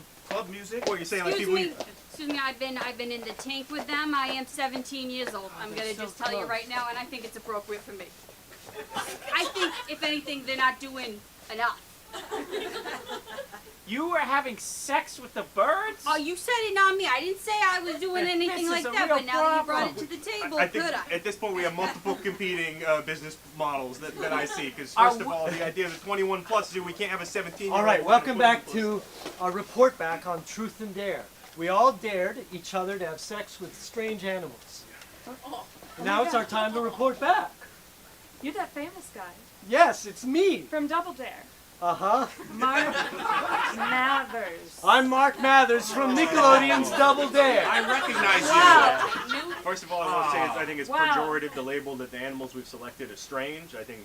music. What you're saying, like Excuse people? me. Excuse me, I've been in the tank with them. I am 17 years old. I'm gonna so just tell you close. right now, and I think it's appropriate for me. I think, if anything, they're not doing enough. You were having sex with the birds? Oh, you said it, not me. I didn't say I was doing anything This like is a that, real but now that you brought it problem. to the table, I think could I? at this point we have multiple competing business models that I see. Because Are first of all, the idea of the 21 plus zoo, we can't have a 17-year-old. All right, welcome back to our report back on Truth and Dare. We all dared each other to have sex with strange animals. Now it's our time to report back. You're that famous guy Yes, it's me. from Double Dare. Uh-huh. Mark Mathers. I'm Mark Mathers from Nickelodeon's Double Dare. I recognize Wow. First of all, I want to say I think it's Wow. pejorative to label that the animals we've selected as strange. I think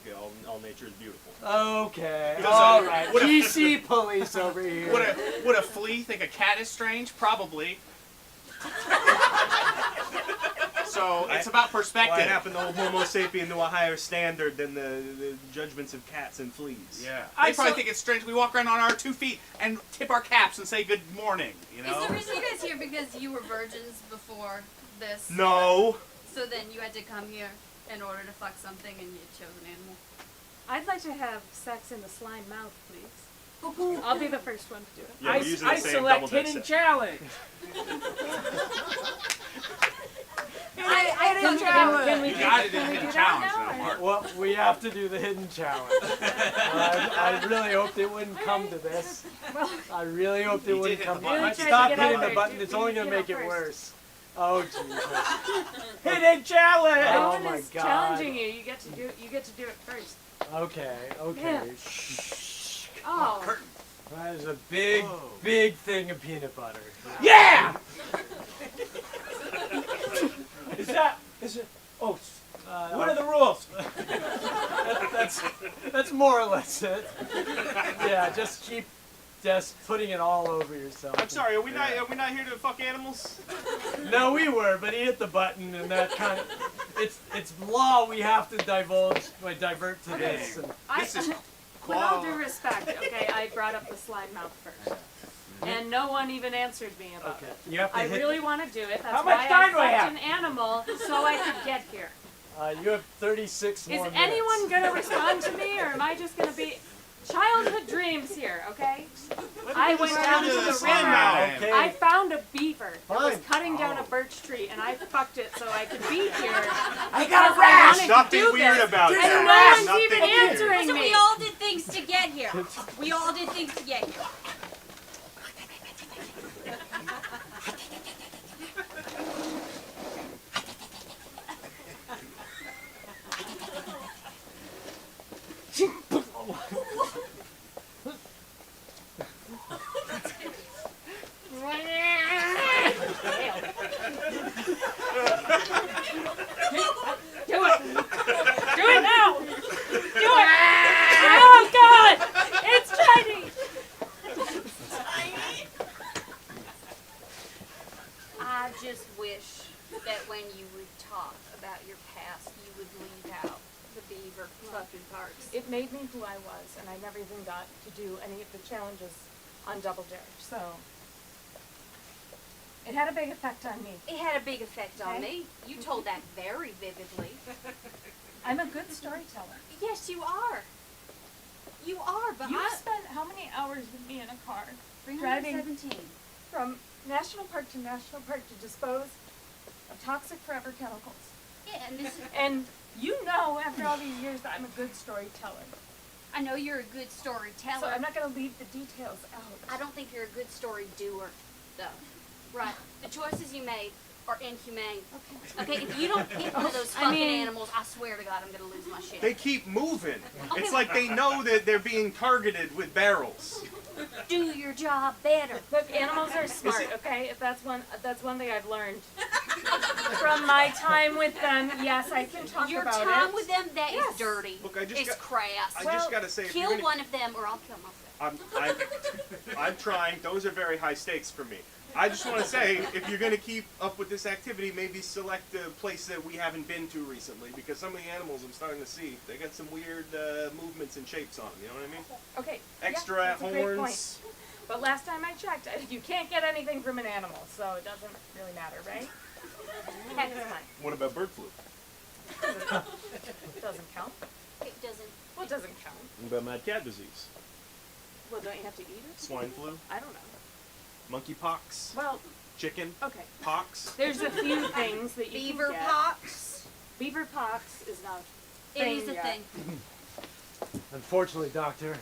all nature is beautiful. Okay. Does All a- right. would a- GC police over you. here. Would a flea think a cat is strange? Probably. So it's about perspective. Well, I happen to hold Homo sapien to a higher standard than the judgments of cats and fleas. Yeah. They probably think it's strange we walk around on our 2 feet and tip our caps and say good morning, you know? Is the reason you guys here because you were virgins before this? No. So then you had to come here in order to fuck something and you chose an animal? I'd like to have sex in the slime mouth, please. I'll be the first one to do it. Yeah, we're using the I same select double deck hidden set. challenge. Can we You do got that? it in Can we hidden do challenge that now, now? Mark. Well, we have to do the hidden challenge. I really hoped it wouldn't come to this. I really hoped it You wouldn't did hit come the to button. this. Really Stop tried to get hitting out the there. button. It's only going to You make know, it first. worse. Oh, Jesus. Hidden challenge. No Oh one my is God. challenging you. You get to do it first. Okay, okay. Yeah. Shh. Oh. That is a big, big thing of peanut butter. Yeah. Is it? Oh, what are the rules? That's more or less it. Yeah, just putting it all over yourself. I'm sorry. Are we not here to fuck animals? No, we were, but he hit the button, and that kind of it's law. We have to divert to this. And With all due respect, okay, I brought up the slime mouth first. And no one even answered me about Okay, it. you have to I hit. really want to do it. That's How much why time do I I have? fucked an animal so I could get here. You have 36 Is more minutes. anyone going to respond to me, or am I just going to be... Childhood dreams here, okay? I went down to the slime river. mouth. Okay. I found a beaver that was Fine. cutting down a birch tree, and I fucked it so I could be here. I got a because I rash. wanted to Nothing do weird this. about it. And no rash. one's even Nothing weird. answering So me. we all did things to get here. We all did things to get here. Do it! Do it now! Do it! Oh God! It's tiny! I just wish that when you would talk about your past, you would leave out the beaver fucking parts. It made me who I was, and I never even got to do any of the challenges on Double Dare, so... It had a big effect on me. It had a big effect on Okay. me. You told that very vividly. I'm a good storyteller. Yes, you are. You are, but You've spent how many hours with me in a car? Driving 317. from national park to national park to dispose of toxic forever chemicals. Yeah, and this is, And you know, after all these years, that I'm a good storyteller. I know you're a good storyteller. So I'm not going to leave the details out. I don't think you're a good story doer, though. Right. The choices you made are inhumane. Okay, if you don't pick one of those I fucking mean- animals, I swear to God, I'm gonna lose my shit. They keep moving. Okay. It's like they know that they're being targeted with barrels. Do your job better. Look, animals are smart, okay? If that's one thing I've learned from my time with them. Yes, I can talk Your about time it. with them, that is Yes. dirty. Look, I just it's got- crass. I just gotta say, if you're kill gonna- one of them or I'll kill myself. I'm trying. Those are very high stakes for me. I just want to say, if you're going to keep up with this activity, maybe select a place that we haven't been to recently, because some of the animals I'm starting to see, they got some weird movements and shapes on them, you know what I mean? Okay. Extra yeah, that's a great horns. point. But last time I checked, you can't get anything from an animal, so it doesn't really matter, right? Heck, it's fine. What about bird flu? It doesn't count. It doesn't. Well, it doesn't count. What about mad cat disease? Well, don't you have to eat it? Swine flu, I don't know. monkeypox, Well, chicken okay. pox. There's a few things that you Beaver can get. pox. Beaver pox is not It is a yet. thing. Unfortunately, Doctor,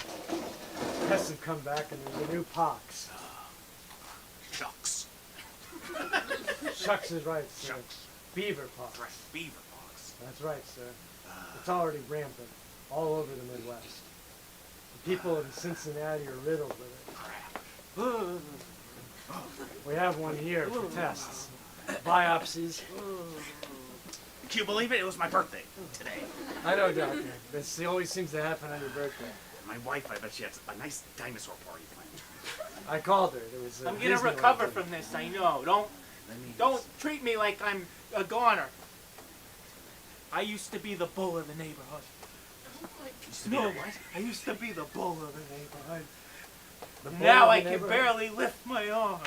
tests have come back and there's a new pox. Shucks. Shucks is right, sir. Shucks. Beaver pox. Right. Beaver pox. That's right, sir. It's already rampant all over the Midwest. The people in Cincinnati are riddled with it. We have one here for tests. Biopsies. Can you believe it? It was my birthday today. I know, Doctor. This always seems to happen on your birthday. My wife, I bet she had a nice dinosaur party planned. I called her. There was a I'm gonna Disneyland recover thing. from this. I know. Don't treat me like I'm a goner. I used to be the bull of the neighborhood. Used to be No, the what? I used to be the bull of the neighborhood. The bull Now of I the can neighborhood? barely lift my arm.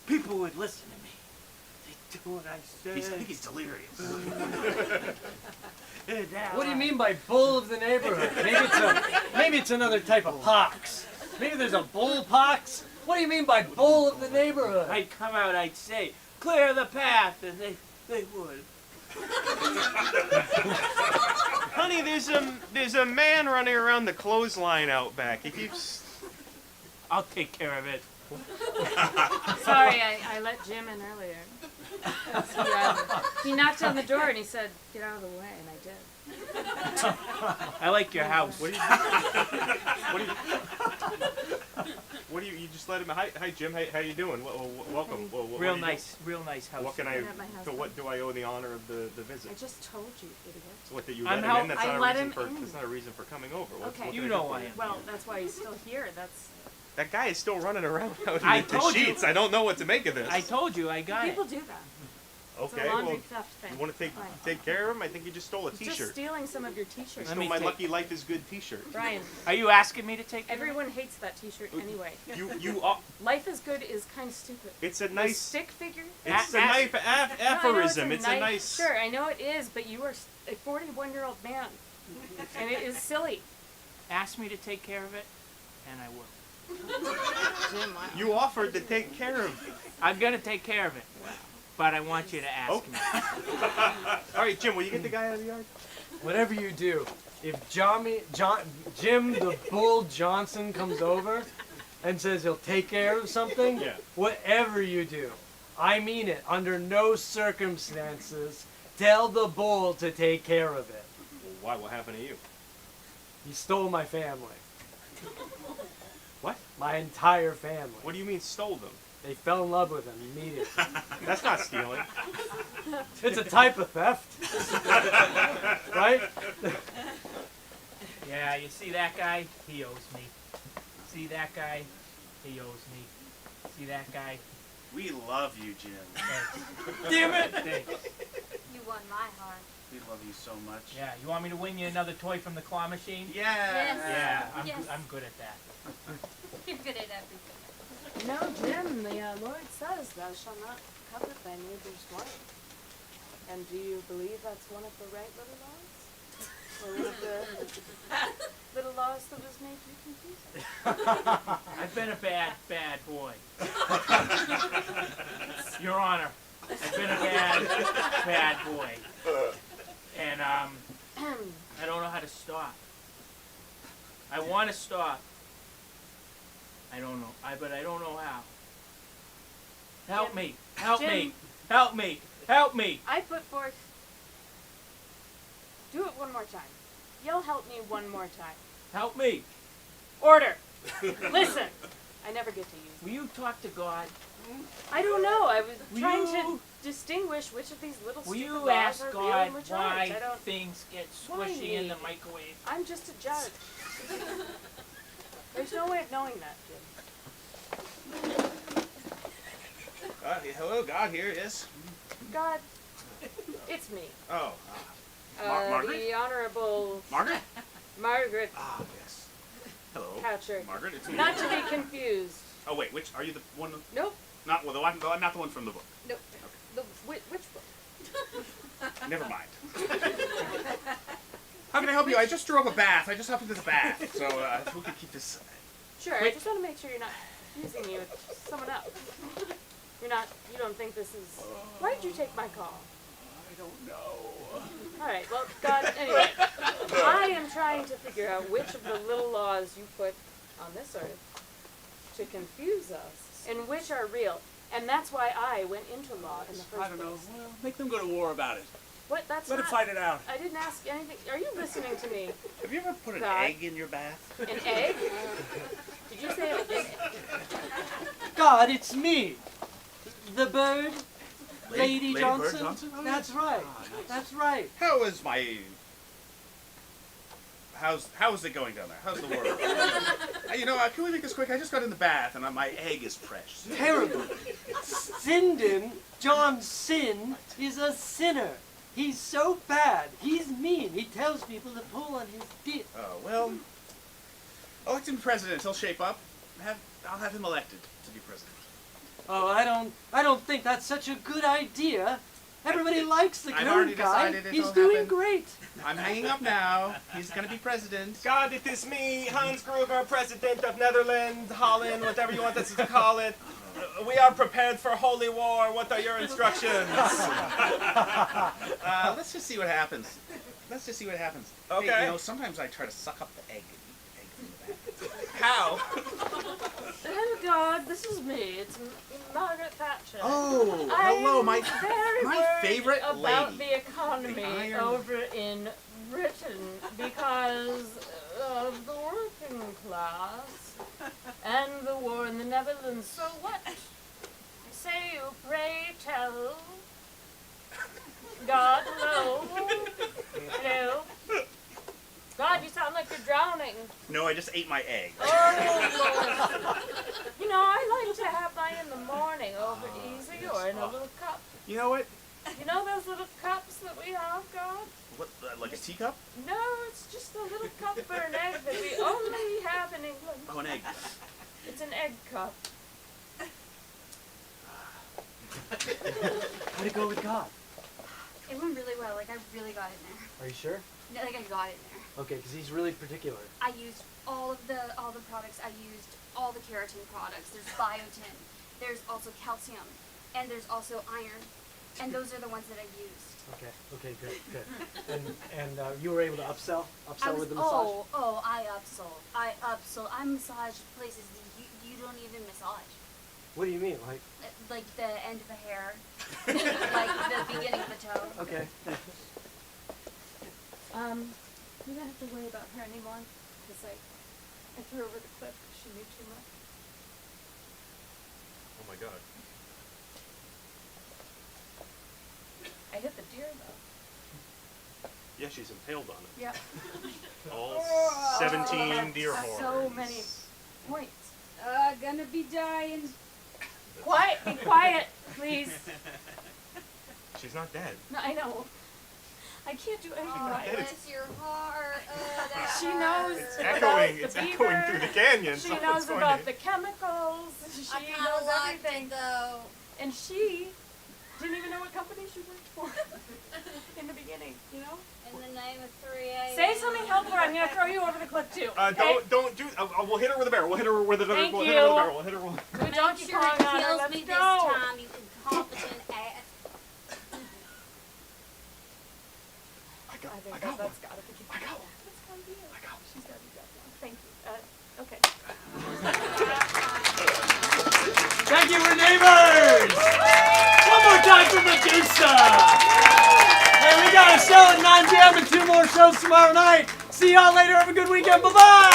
People would listen to me. They do what I said. I think he's delirious. What do you mean by bull of the neighborhood? Maybe it's another type of pox. Maybe there's a bull pox. What do you mean by bull of the neighborhood? I'd come out, I'd say, clear the path, and they would. Honey, there's a man running around the clothesline out back. He keeps. I'll take care of it. Sorry, I let Jim in earlier. He knocked on the door and he said, "Get out of the way," and I did. I like your house. What do you just let him? Hi Jim. How you doing? Welcome. What Real do you nice, real nice house. What can I? At my house. To what do I owe the honor of the visit? I just told you, idiot. What, that you I'm let him how- in? That's I not a let reason him for. in. That's not a reason for coming over. What Okay. can You I know do for I you? am. Well, that's why he's still here. That's That guy is still running around out I in the told you. sheets. I don't know what to make of this. I told you, I got people it. do that. Okay, It's a laundry well, theft thing. you want to Fine. take care of him? I think you just stole a He's T-shirt. just stealing some of your You T-shirts. stole me my take- Lucky Life is Good T-shirt. Brian, Are you asking me to take care of it? everyone hates that T-shirt anyway. You Life is good is kind of stupid. It's a The nice. stick figure. It's a A- nice No, I know aphorism. It's a nice. Sure, I know it is, but you are a 41-year-old man, and it is silly. Ask me to take care of it, and I will. Jim, wow. You offered to take care of. I'm gonna take care of it, but I want you to ask Okay. me. All right, Jim. Will you get the guy out of the yard? Whatever you do, if Jim the Bull Johnson comes over and says he'll take care of something, Yeah. whatever you do, I mean it, under no circumstances, tell the bull to take care of it. Well, why? What happened to you? He stole my family. What? My entire family. What do you mean stole them? They fell in love with him immediately. That's not stealing. It's a type of theft. Right? Yeah, you see that guy? He owes me. See that guy? He owes me. See that guy? We love you, Jim. Thanks. Damn it! Thanks. You won my heart. We love you so much. Yeah, you want me to win you another toy from the claw machine? Yeah. Yes. Yeah, Yes. I'm good at that. You're good at everything. No, Jim, the Lord says, "Thou shalt not covet thy neighbor's wife." And do you believe that's one of the right little laws? Or one of the little laws that was made you confusing? I've been a bad, bad boy. Your Honor, I've been a bad, bad boy. And, I don't know how to stop. I want to stop. I don't know. But I don't know how. Help Jim, me. Help Jim. me. Help me. Help me. I put forth. Do it one more time. You'll help me one more time. Help me. Order. Listen. I never get to use it. Will you talk to God? I don't know. I was Will trying you- to distinguish which of these little Will stupid you laws ask are real God and which why aren't. I don't. things get Why squishy in the me? microwave? I'm just a judge. There's no way of knowing that, Jim. Hello, God. Here it is. God, it's me. Oh. Margaret? The Honorable Margaret? Margaret Ah, yes. Hello. Coucher. Margaret, it's me. Not to be confused. Oh, wait, which, are you the one, Nope. not the one from the book. Nope. Which book? Never mind. How can I help you? I just drew up a bath. I just hopped into the bath. So if we could keep this. Sure, I just want to make sure you're not confusing me with someone else. You don't think this is... Why did you take my call? I don't know. Alright, well, God, anyway. I am trying to figure out which of the little laws you put on this earth to confuse us and which are real. And that's why I went into law in the first place. I don't know. Well, make them go to war about it. What? That's Let not... it fight it out. I didn't ask anything. Are you listening to me? Have you ever put an God. egg in your bath? An egg? Did you say an egg? God, it's me. The bird, Lady Lady Johnson. Bird Johnson? Oh, That's yes. right. Ah, nice. That's right. How is my... How's it going down there? How's the world? Can we make this quick? I just got in the bath and my egg is fresh. Terrible. Sinden, John Sin, is a sinner. He's so bad. He's mean. He tells people to pull on his dick. Oh, well, elect him president. He'll shape up. I'll have him elected to be president. Oh, I don't think that's such a good idea. Everybody likes the I've already current guy. decided He's it'll doing happen. great. I'm hanging up now. He's gonna be president. God, it is me, Hans Gruber, President of Netherlands, Holland, whatever you want us to call it. We are prepared for holy war. What are your instructions? Let's just see what happens. Okay. Hey, sometimes I try to suck up the egg and eat egg from the back. How? Oh God, this is me. It's Margaret Thatcher. Oh, I'm hello, my worried favorite about lady. the economy Iron- over in Britain because of the working class and the war in the Netherlands. So what? Say you, pray tell. God, hello. Hello. God, you sound like you're drowning. No, I just ate my egg. Oh, Lord. I like to have mine in the morning over easy or in a little cup. You know what? You know those little cups that we have, God? What, like a teacup? No, it's just a little cup for an egg that we only have in England. Oh, an egg. It's an egg cup. How'd it go with God? It went really well. Like, I really got in there. Are you sure? No, like, I got in there. Okay, because he's really particular. I used all the products. I used all the keratin products. There's biotin. There's also calcium. And there's also iron. And those are the ones that I used. Okay, good. And you were able to upsell with the massage? I upsold. I massage places that you don't even massage. What do you mean? Like the end of the hair. Like the beginning of the toe. Okay. We don't have to worry about her anymore. Because I threw her over the cliff because she knew too much. Oh my God. I hit the deer though. Yeah, she's impaled on it. Yeah. All 17 deer horns. So many points. Gonna be dying. Quiet, be quiet, please. She's not dead. No, I know. I can't do anything right. Bless your heart. She knows It's about echoing. the It's beaver. echoing through the canyon. She Someone's knows going about to- the chemicals. She I kinda knows liked everything. it though. And she didn't even know what company she worked for in the beginning, you know? In the name of 3A. Say something helpful or I'm going to throw you over the cliff too. Don't do. We'll hit her with a barrel. We'll hit her with another. Thank We'll you. hit her with a barrel. We'll hit her with. Good Make donkey sure Kong it on her. kills Let's me this go. time, you incompetent ass. I got That's one. gotta be. I got one. That's gotta be it. I got one. She's gotta be that one. Thank you. Okay. Thank you, we're neighbors! One more time for Medusa! Hey, we got a show at 9 p.m. and 2 more shows tomorrow night. See y'all later. Have a good weekend. Bye-bye!